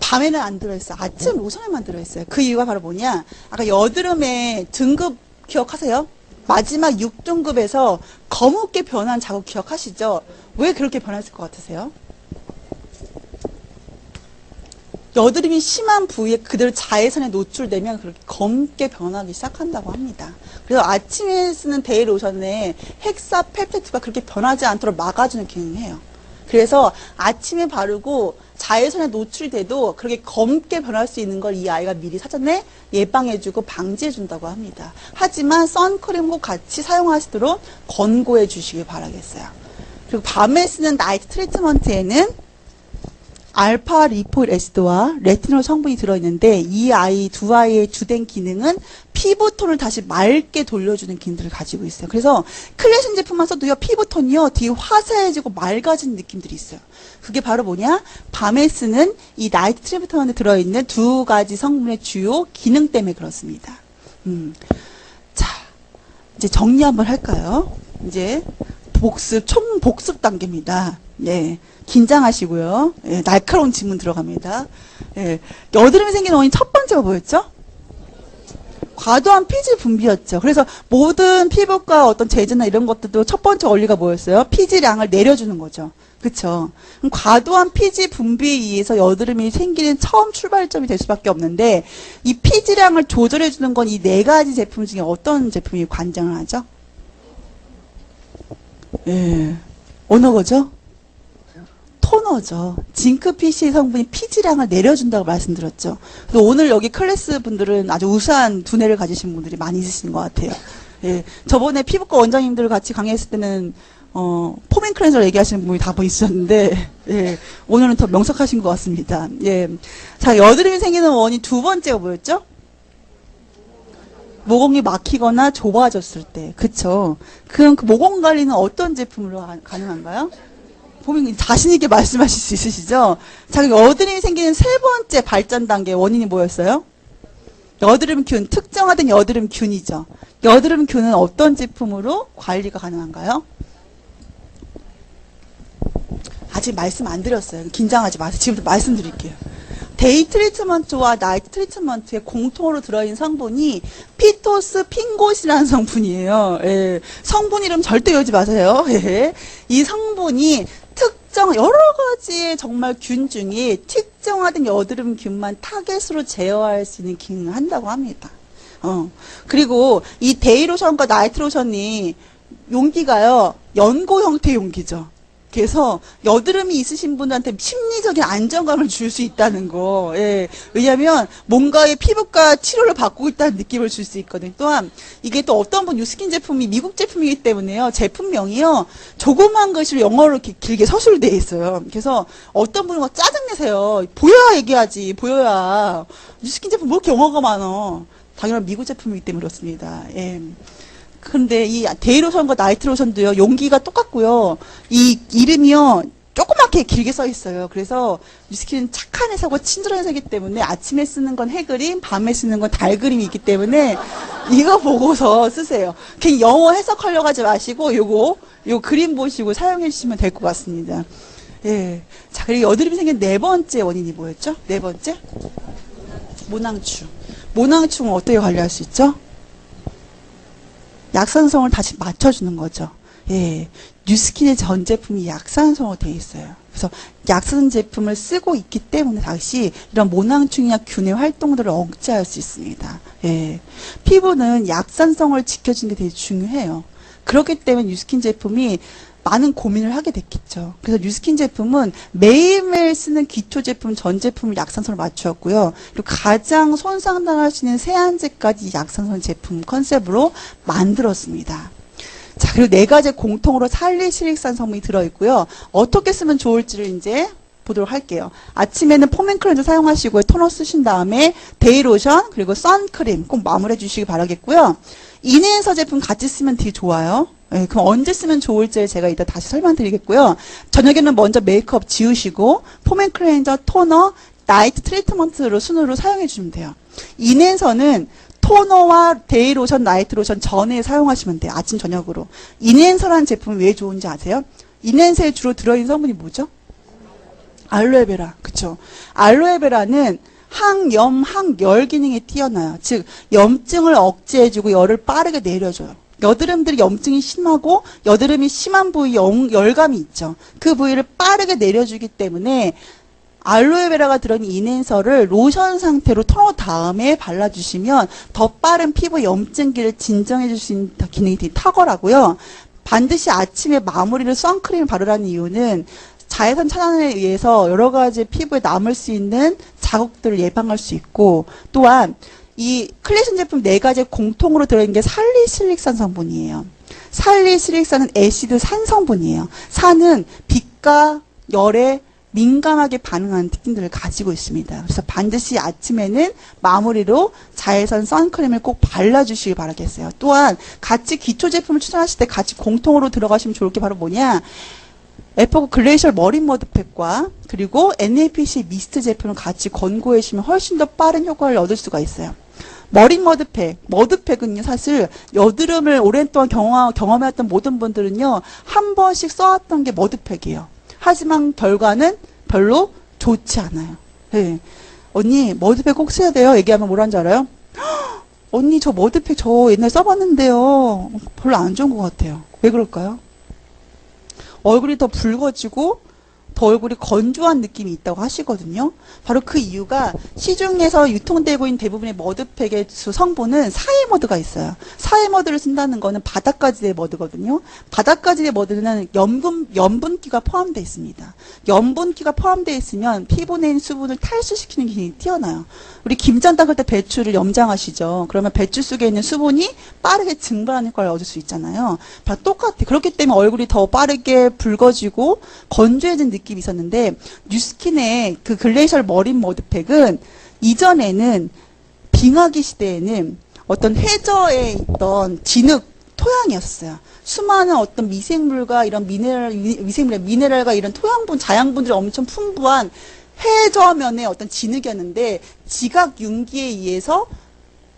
밤에는 안 들어있어요. 아침 로션에만 들어있어요. 그 이유가 바로 뭐냐? 아까 여드름의 등급 기억하세요? 마지막 6등급에서 검게 변한 자국 기억하시죠? 왜 그렇게 변했을 것 같으세요? 여드름이 심한 부위에 그대로 자외선에 노출되면 그렇게 검게 변하기 시작한다고 합니다. 그래서 아침에 쓰는 데이 로션에 헥사 펩타이드가 그렇게 변하지 않도록 막아주는 기능을 해요. 그래서 아침에 바르고 자외선에 노출이 돼도 그렇게 검게 변할 수 있는 걸 이 아이가 미리 사전에 예방해주고 방지해준다고 합니다. 하지만 선크림과 같이 사용하시도록 권고해 주시길 바라겠어요. 그리고 밤에 쓰는 나이트 트리트먼트에는 알파 리포일 애시드와 레티놀 성분이 들어있는데, 이 아이 두 아이의 주된 기능은 피부톤을 다시 맑게 돌려주는 기능들을 가지고 있어요. 그래서 클래신 제품만 써도요, 피부톤이요 되게 화사해지고 맑아지는 느낌들이 있어요. 그게 바로 뭐냐? 밤에 쓰는 이 나이트 트리트먼트에 들어있는 두 가지 성분의 주요 기능 때문에 그렇습니다. 자, 이제 정리 한번 할까요? 이제 총 복습 단계입니다. 네. 긴장하시고요. 예, 날카로운 질문 들어갑니다. 예, 여드름이 생기는 원인 첫 번째가 뭐였죠? 과도한 피지 분비였죠. 그래서 모든 피부과 어떤 제제나 이런 것들도 첫 번째 원리가 뭐였어요? 피지량을 내려주는 거죠. 그쵸? 그럼 과도한 피지 분비에 의해서 여드름이 생기는 처음 출발점이 될 수밖에 없는데, 이 피지량을 조절해주는 건 이 네 가지 제품 중에 어떤 제품이 관장을 하죠? 예, 어느 거죠? 토너죠. 징크 PC 성분이 피지량을 내려준다고 말씀드렸죠. 그래서 오늘 여기 클래스 분들은 아주 우수한 두뇌를 가지신 분들이 많이 있으신 것 같아요. 예, 저번에 피부과 원장님들 같이 강의했을 때는 포맨 클렌저 얘기하시는 분이 다 있었는데, 예, 오늘은 더 명석하신 것 같습니다. 예, 자, 여드름이 생기는 원인 두 번째가 뭐였죠? 모공이 막히거나 좁아졌을 때, 그쵸? 그럼 그 모공 관리는 어떤 제품으로 가능한가요? 보면 자신 있게 말씀하실 수 있으시죠? 자, 여드름이 생기는 세 번째 발전 단계 원인이 뭐였어요? 여드름균, 특정화된 여드름균이죠. 여드름균은 어떤 제품으로 관리가 가능한가요? 아직 말씀 안 드렸어요. 긴장하지 마세요. 지금부터 말씀드릴게요. 데이 트리트먼트와 나이트 트리트먼트에 공통으로 들어있는 성분이 피토스 핑곳이라는 성분이에요. 예, 성분 이름 절대 외우지 마세요. 예, 이 성분이 여러 가지의 정말 균 중에 특정화된 여드름균만 타겟으로 제어할 수 있는 기능을 한다고 합니다. 그리고 이 데이 로션과 나이트 로션이 용기가요, 연고 형태의 용기죠. 그래서 여드름이 있으신 분들한테 심리적인 안정감을 줄 수 있다는 거. 예. 왜냐하면 뭔가의 피부과 치료를 받고 있다는 느낌을 줄 수 있거든요. 또한 이게 또 어떤 분 뉴스킨 제품이 미국 제품이기 때문에요. 제품명이요, 조그만 글씨로 영어로 이렇게 길게 서술돼 있어요. 그래서 어떤 분은 막 짜증내세요. 보여야 얘기하지. 보여야. 뉴스킨 제품 뭐 이렇게 영어가 많어. 당연히 미국 제품이기 때문에 그렇습니다. 예. 근데 이 데이로션과 나이트로션도요, 용기가 똑같고요. 이 이름이요, 조그맣게 길게 써 있어요. 그래서 뉴스킨은 착한 회사고 친절한 회사이기 때문에 아침에 쓰는 건 해그림, 밤에 쓰는 건 달그림이 있기 때문에 이거 보고서 쓰세요. 그냥 영어 해석하려고 하지 마시고 요 그림 보시고 사용해 주시면 될 것 같습니다. 예. 자, 그리고 여드름이 생긴 네 번째 원인이 뭐였죠? 네 번째? 모낭충. 모낭충은 어떻게 관리할 수 있죠? 약산성을 다시 맞춰주는 거죠. 예, 뉴스킨의 전 제품이 약산성으로 되어 있어요. 그래서 약산 제품을 쓰고 있기 때문에 다시 이런 모낭충이나 균의 활동들을 억제할 수 있습니다. 예, 피부는 약산성을 지켜주는 게 되게 중요해요. 그렇기 때문에 뉴스킨 제품이 많은 고민을 하게 됐겠죠. 그래서 뉴스킨 제품은 매일매일 쓰는 기초 제품 전 제품을 약산성을 맞추었고요. 그리고 가장 손상당할 수 있는 세안제까지 약산성 제품 컨셉으로 만들었습니다. 자, 그리고 네 가지 공통으로 살리실릭산 성분이 들어있고요. 어떻게 쓰면 좋을지를 이제 보도록 할게요. 아침에는 포맨 클렌저 사용하시고요. 토너 쓰신 다음에 데이 로션 그리고 선크림 꼭 마무리해 주시기 바라겠고요. 인앤서 제품 같이 쓰면 되게 좋아요. 예, 그럼 언제 쓰면 좋을지 제가 이따 다시 설명드리겠고요. 저녁에는 먼저 메이크업 지우시고 폼앤클렌저, 토너, 나이트 트리트먼트로 순으로 사용해 주시면 돼요. 인앤서는 토너와 데이 로션, 나이트 로션 전에 사용하시면 돼요. 아침, 저녁으로. 인앤서라는 제품이 왜 좋은지 아세요? 인앤서에 주로 들어있는 성분이 뭐죠? 알로에베라. 그쵸? 알로에베라는 항염, 항열 기능이 뛰어나요. 즉, 염증을 억제해주고 열을 빠르게 내려줘요. 여드름들이 염증이 심하고 여드름이 심한 부위 열감이 있죠. 그 부위를 빠르게 내려주기 때문에 알로에베라가 들어있는 인앤서를 로션 상태로 토너 다음에 발라주시면 더 빠른 피부 염증기를 진정해줄 수 있는 기능이 되게 탁월하고요. 반드시 아침에 마무리를 선크림을 바르라는 이유는 자외선 차단에 의해서 여러 가지 피부에 남을 수 있는 자국들을 예방할 수 있고, 또한 이 클래신 제품 4가지 공통으로 들어있는 게 살리실릭산 성분이에요. 살리실릭산은 애시드 산 성분이에요. 산은 빛과 열에 민감하게 반응하는 특징들을 가지고 있습니다. 그래서 반드시 아침에는 마무리로 자외선 선크림을 꼭 발라주시기 바라겠어요. 또한 같이 기초 제품을 추천하실 때 같이 공통으로 들어가시면 좋을 게 바로 뭐냐? 에포그 글레이셜 머린 머드팩과 그리고 NAPC 미스트 제품을 같이 권고해 주시면 훨씬 더 빠른 효과를 얻을 수가 있어요. 머린 머드팩은요, 사실 여드름을 오랜 동안 경험해왔던 모든 분들은요, 한 번씩 써왔던 게 머드팩이에요. 하지만 결과는 별로 좋지 않아요. 네. 언니, 머드팩 꼭 써야 돼요. 얘기하면 뭐라는 줄 알아요? 언니, 저 머드팩 저 옛날에 써봤는데요. 별로 안 좋은 것 같아요. 왜 그럴까요? 얼굴이 더 붉어지고 더 얼굴이 건조한 느낌이 있다고 하시거든요. 바로 그 이유가 시중에서 유통되고 있는 대부분의 머드팩의 성분은 사이머드가 있어요. 사이머드를 쓴다는 거는 바닷가지대 머드거든요. 바닷가지대 머드는 염분기가 포함되어 있습니다. 염분기가 포함되어 있으면 피부 내 있는 수분을 탈수시키는 기능이 뛰어나요. 우리 김장 닦을 때 배추를 염장하시죠. 그러면 배추 속에 있는 수분이 빠르게 증발하는 효과를 얻을 수 있잖아요. 바로 똑같아요. 그렇기 때문에 얼굴이 더 빠르게 붉어지고 건조해진 느낌이 있었는데, 뉴스킨의 그 글레이셜 머린 머드팩은 이전에는 빙하기 시대에는 어떤 해저에 있던 진흙 토양이었어요. 수많은 어떤 미생물과 이런 미네랄과 이런 토양분, 자양분들이 엄청 풍부한 해저면의 어떤 진흙이었는데, 지각 융기에 의해서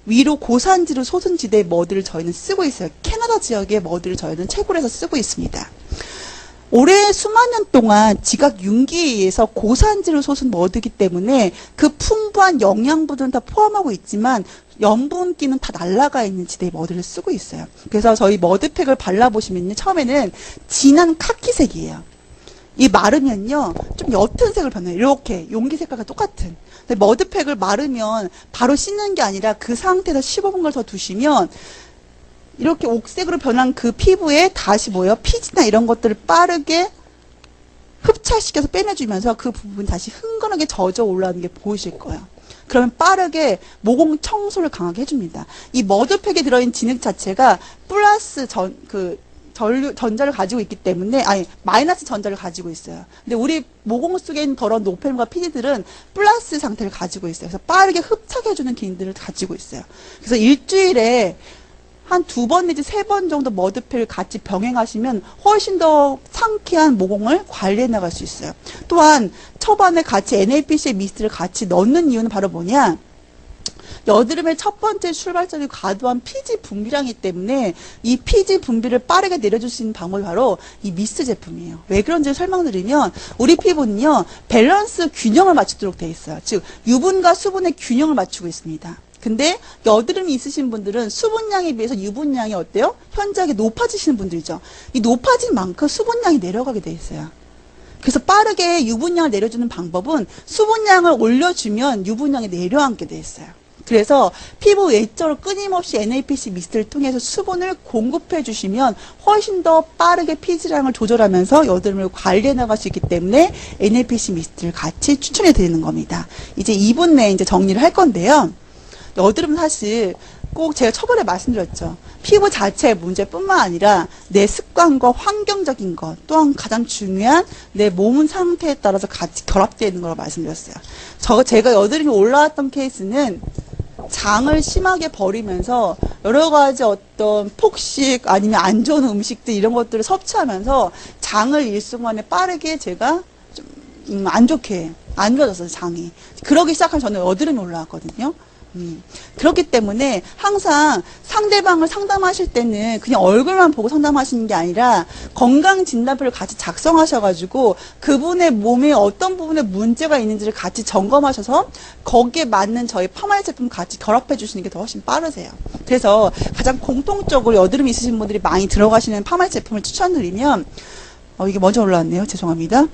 위로 고산지로 솟은 지대의 머드를 저희는 쓰고 있어요. 캐나다 지역의 머드를 저희는 채굴해서 쓰고 있습니다. 올해 수만 년 동안 지각 융기에 의해서 고산지로 솟은 머드이기 때문에 그 풍부한 영양분들은 다 포함하고 있지만 염분기는 다 날아가 있는 지대의 머드를 쓰고 있어요. 그래서 저희 머드팩을 발라보시면요, 처음에는 진한 카키색이에요. 이 마르면요, 좀 옅은 색을 변해요. 이렇게 용기 색깔과 똑같은. 근데 머드팩을 마르면 바로 씻는 게 아니라 그 상태에서 15분간 더 두시면 이렇게 옥색으로 변한 그 피부에 다시 뭐예요? 피지나 이런 것들을 빠르게 흡착시켜서 빼내주면서 그 부분 다시 흥건하게 젖어 올라오는 게 보이실 거예요. 그러면 빠르게 모공 청소를 강하게 해줍니다. 이 머드팩에 들어있는 진흙 자체가 플러스 전자를 가지고 있기 때문에, 마이너스 전자를 가지고 있어요. 근데 우리 모공 속에 있는 더러운 노폐물과 피지들은 플러스 상태를 가지고 있어요. 그래서 빠르게 흡착해주는 기능들을 가지고 있어요. 그래서 일주일에 한 2번 내지 3번 정도 머드팩을 같이 병행하시면 훨씬 더 상쾌한 모공을 관리해 나갈 수 있어요. 또한 초반에 같이 NAPC 미스트를 같이 넣는 이유는 바로 뭐냐? 여드름의 첫 번째 출발점이 과도한 피지 분비량이기 때문에 이 피지 분비를 빠르게 내려줄 수 있는 방법이 바로 이 미스트 제품이에요. 왜 그런지 설명드리면, 우리 피부는요, 밸런스 균형을 맞추도록 되어 있어요. 즉 유분과 수분의 균형을 맞추고 있습니다. 근데 여드름이 있으신 분들은 수분량에 비해서 유분량이 어때요? 현저하게 높아지시는 분들이죠. 이 높아진 만큼 수분량이 내려가게 돼 있어요. 그래서 빠르게 유분량을 내려주는 방법은 수분량을 올려주면 유분량이 내려앉게 돼 있어요. 그래서 피부 외적으로 끊임없이 NAPC 미스트를 통해서 수분을 공급해 주시면 훨씬 더 빠르게 피지량을 조절하면서 여드름을 관리해 나갈 수 있기 때문에 NAPC 미스트를 같이 추천해 드리는 겁니다. 이제 2분 내에 이제 정리를 할 건데요. 여드름 사실 꼭 제가 초반에 말씀드렸죠. 피부 자체의 문제뿐만 아니라 내 습관과 환경적인 것, 또한 가장 중요한 내 몸 상태에 따라서 같이 결합되어 있는 걸 말씀드렸어요. 제가 여드름이 올라왔던 케이스는 장을 심하게 버리면서 여러 가지 어떤 폭식 아니면 안 좋은 음식들 이런 것들을 섭취하면서 장을 일순간에 빠르게 제가 좀 안 좋아졌어요, 장이. 그러기 시작하면 저는 여드름이 올라왔거든요. 그렇기 때문에 항상 상대방을 상담하실 때는 그냥 얼굴만 보고 상담하시는 게 아니라 건강진단표를 같이 작성하셔가지고 그분의 몸에 어떤 부분에 문제가 있는지를 같이 점검하셔서 거기에 맞는 저희 파마의 제품 같이 결합해 주시는 게 더 훨씬 빠르세요. 그래서 가장 공통적으로 여드름이 있으신 분들이 많이 들어가시는 파마의 제품을 추천드리면 이게 먼저 올라왔네요. 죄송합니다.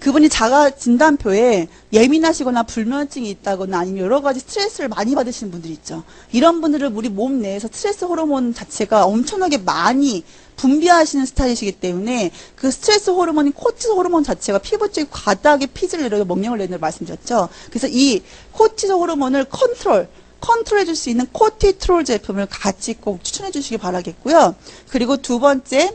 그분이 자가 진단표에 예민하시거나 불면증이 있다거나 아니면 여러 가지 스트레스를 많이 받으시는 분들이 있죠. 이런 분들은 우리 몸 내에서 스트레스 호르몬 자체가 엄청나게 많이 분비하시는 스타일이시기 때문에 그 스트레스 호르몬인 코티솔 호르몬 자체가 피부 쪽에 과다하게 피지를 내려서 명령을 내는 말씀드렸죠. 그래서 이 코티솔 호르몬을 컨트롤해 줄 수 있는 코티트롤 제품을 같이 꼭 추천해 주시기 바라겠고요. 그리고 두 번째,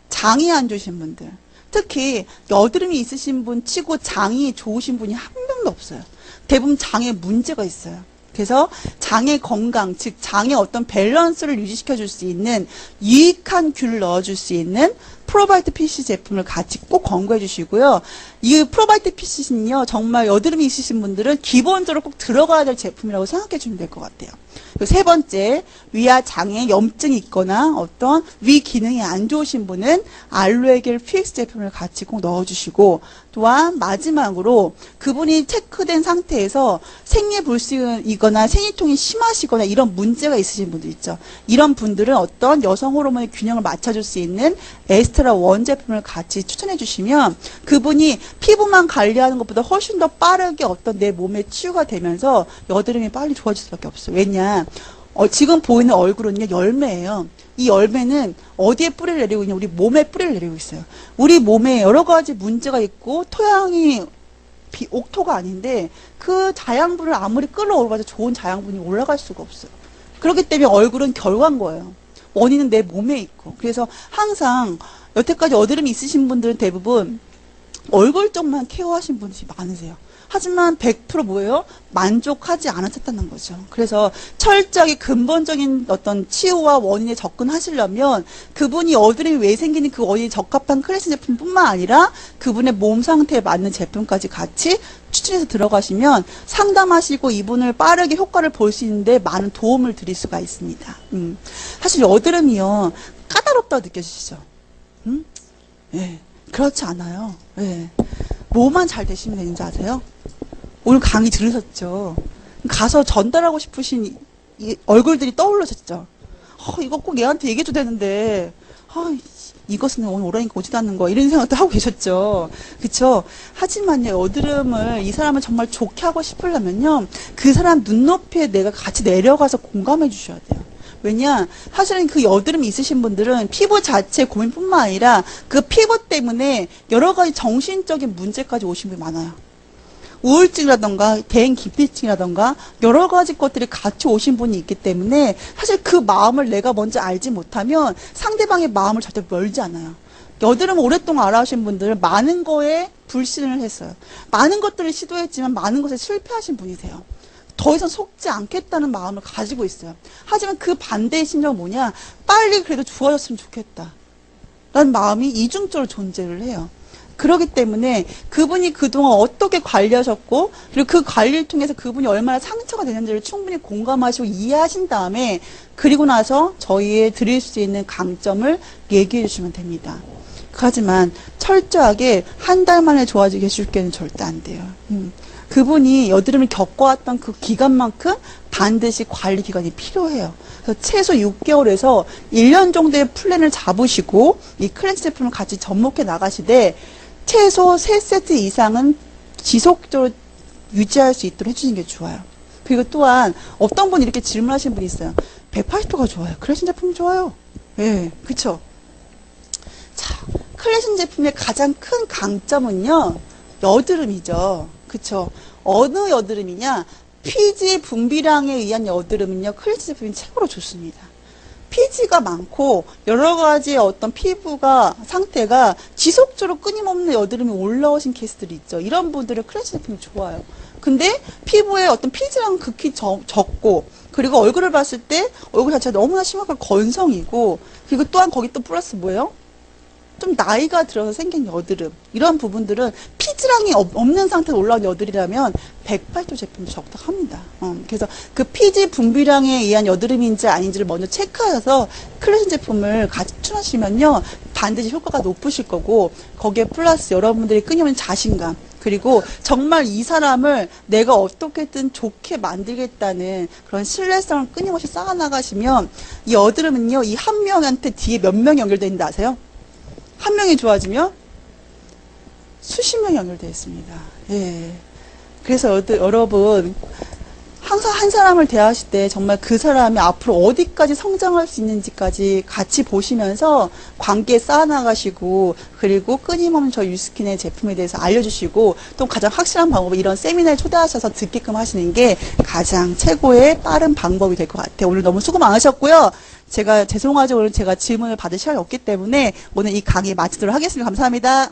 장이 안 좋으신 분들. 특히 여드름이 있으신 분 치고 장이 좋으신 분이 한 명도 없어요. 대부분 장에 문제가 있어요. 그래서 장의 건강, 즉 장의 어떤 밸런스를 유지시켜 줄 수 있는 유익한 균을 넣어줄 수 있는 프로바이트 PC 제품을 같이 꼭 권고해 주시고요. 이 프로바이트 PC는요, 정말 여드름이 있으신 분들은 기본적으로 꼭 들어가야 될 제품이라고 생각해 주면 될 것 같아요. 그리고 세 번째, 위와 장에 염증이 있거나 어떤 위 기능이 안 좋으신 분은 알로에겔 PX 제품을 같이 꼭 넣어주시고, 또한 마지막으로 그분이 체크된 상태에서 생리불순이거나 생리통이 심하시거나 이런 문제가 있으신 분들 있죠. 이런 분들은 어떤 여성 호르몬의 균형을 맞춰줄 수 있는 에스트라 원 제품을 같이 추천해 주시면 그분이 피부만 관리하는 것보다 훨씬 더 빠르게 어떤 내 몸에 치유가 되면서 여드름이 빨리 좋아질 수밖에 없어요. 왜냐? 지금 보이는 얼굴은요, 열매예요. 이 열매는 어디에 뿌리를 내리고 있냐? 우리 몸에 뿌리를 내리고 있어요. 우리 몸에 여러 가지 문제가 있고 토양이 옥토가 아닌데 그 자양분을 아무리 끌어올려서 좋은 자양분이 올라갈 수가 없어요. 그렇기 때문에 얼굴은 결과인 거예요. 원인은 내 몸에 있고. 그래서 항상 여태까지 여드름이 있으신 분들은 대부분 얼굴 쪽만 케어하신 분들이 많으세요. 하지만 100% 뭐예요? 만족하지 않으셨다는 거죠. 그래서 철저하게 근본적인 어떤 치유와 원인에 접근하시려면 그분이 여드름이 왜 생기는 그 원인에 적합한 클래식 제품뿐만 아니라 그분의 몸 상태에 맞는 제품까지 같이 추천해서 들어가시면 상담하시고 이분을 빠르게 효과를 볼 수 있는데 많은 도움을 드릴 수가 있습니다. 사실 여드름이요, 까다롭다고 느껴지시죠? 예, 그렇지 않아요. 예. 뭐만 잘 되시면 되는지 아세요? 오늘 강의 들으셨죠? 가서 전달하고 싶으신 이 얼굴들이 떠오르셨죠? 이거 꼭 얘한테 얘기해도 되는데, 이것은 오늘 오라니까 오지도 않는 거, 이런 생각도 하고 계셨죠? 그쵸? 하지만요, 여드름을, 이 사람을 정말 좋게 하고 싶으려면요, 그 사람 눈높이에 내가 같이 내려가서 공감해 주셔야 돼요. 왜냐, 사실은 그 여드름이 있으신 분들은 피부 자체 고민뿐만 아니라 그 피부 때문에 여러 가지 정신적인 문제까지 오신 분이 많아요. 우울증이라던가 대인기피증이라던가 여러 가지 것들이 같이 오신 분이 있기 때문에 사실 그 마음을 내가 먼저 알지 못하면 상대방의 마음을 절대 멀지 않아요. 여드름을 오랫동안 알아오신 분들은 많은 거에 불신을 했어요. 많은 것들을 시도했지만 많은 것에 실패하신 분이세요. 더 이상 속지 않겠다는 마음을 가지고 있어요. 하지만 그 반대의 심정은 뭐냐? 빨리 그래도 좋아졌으면 좋겠다 라는 마음이 이중적으로 존재를 해요. 그렇기 때문에 그분이 그동안 어떻게 관리하셨고 그리고 그 관리를 통해서 그분이 얼마나 상처가 되는지를 충분히 공감하시고 이해하신 다음에 그리고 나서 저희의 드릴 수 있는 강점을 얘기해 주시면 됩니다. 하지만 철저하게 한 달 만에 좋아지게 해줄 게는 절대 안 돼요. 그분이 여드름을 겪어왔던 그 기간만큼 반드시 관리 기간이 필요해요. 그래서 최소 6개월에서 1년 정도의 플랜을 잡으시고 이 클렌즈 제품을 같이 접목해 나가시되 최소 3세트 이상은 지속적으로 유지할 수 있도록 해주시는 게 좋아요. 그리고 또한 어떤 분이 이렇게 질문하시는 분이 있어요. 180도가 좋아요. 클렌징 제품이 좋아요. 예, 그쵸? 자, 클렌징 제품의 가장 큰 강점은요, 여드름이죠. 그쵸? 어느 여드름이냐? 피지 분비량에 의한 여드름은요, 클렌징 제품이 최고로 좋습니다. 피지가 많고 여러 가지의 어떤 피부가 상태가 지속적으로 끊임없는 여드름이 올라오신 케이스들이 있죠. 이런 분들은 클렌징 제품이 좋아요. 근데 피부에 어떤 피지랑 극히 적고, 그리고 얼굴을 봤을 때 얼굴 자체가 너무나 심각한 건성이고, 그리고 또한 거기 또 플러스 뭐예요? 좀 나이가 들어서 생긴 여드름, 이런 부분들은 피지랑이 없는 상태로 올라온 여드름이라면 108도 제품도 적당합니다. 그래서 그 피지 분비량에 의한 여드름인지 아닌지를 먼저 체크하셔서 클렌징 제품을 같이 추천하시면요, 반드시 효과가 높으실 거고, 거기에 플러스 여러분들이 끊임없는 자신감, 그리고 정말 이 사람을 내가 어떻게든 좋게 만들겠다는 그런 신뢰성을 끊임없이 쌓아나가시면, 이 여드름은요, 이 한 명한테 뒤에 몇 명이 연결되어 있는지 아세요? 한 명이 좋아지면 수십 명이 연결되어 있습니다. 예. 그래서 여러분, 항상 한 사람을 대하실 때 정말 그 사람이 앞으로 어디까지 성장할 수 있는지까지 같이 보시면서 관계 쌓아나가시고, 그리고 끊임없는 저 유스킨의 제품에 대해서 알려주시고, 또 가장 확실한 방법은 이런 세미나에 초대하셔서 듣게끔 하시는 게 가장 최고의 빠른 방법이 될 것 같아요. 오늘 너무 수고 많으셨고요. 제가 죄송하죠. 오늘 제가 질문을 받을 시간이 없기 때문에 오늘 이 강의 마치도록 하겠습니다. 감사합니다.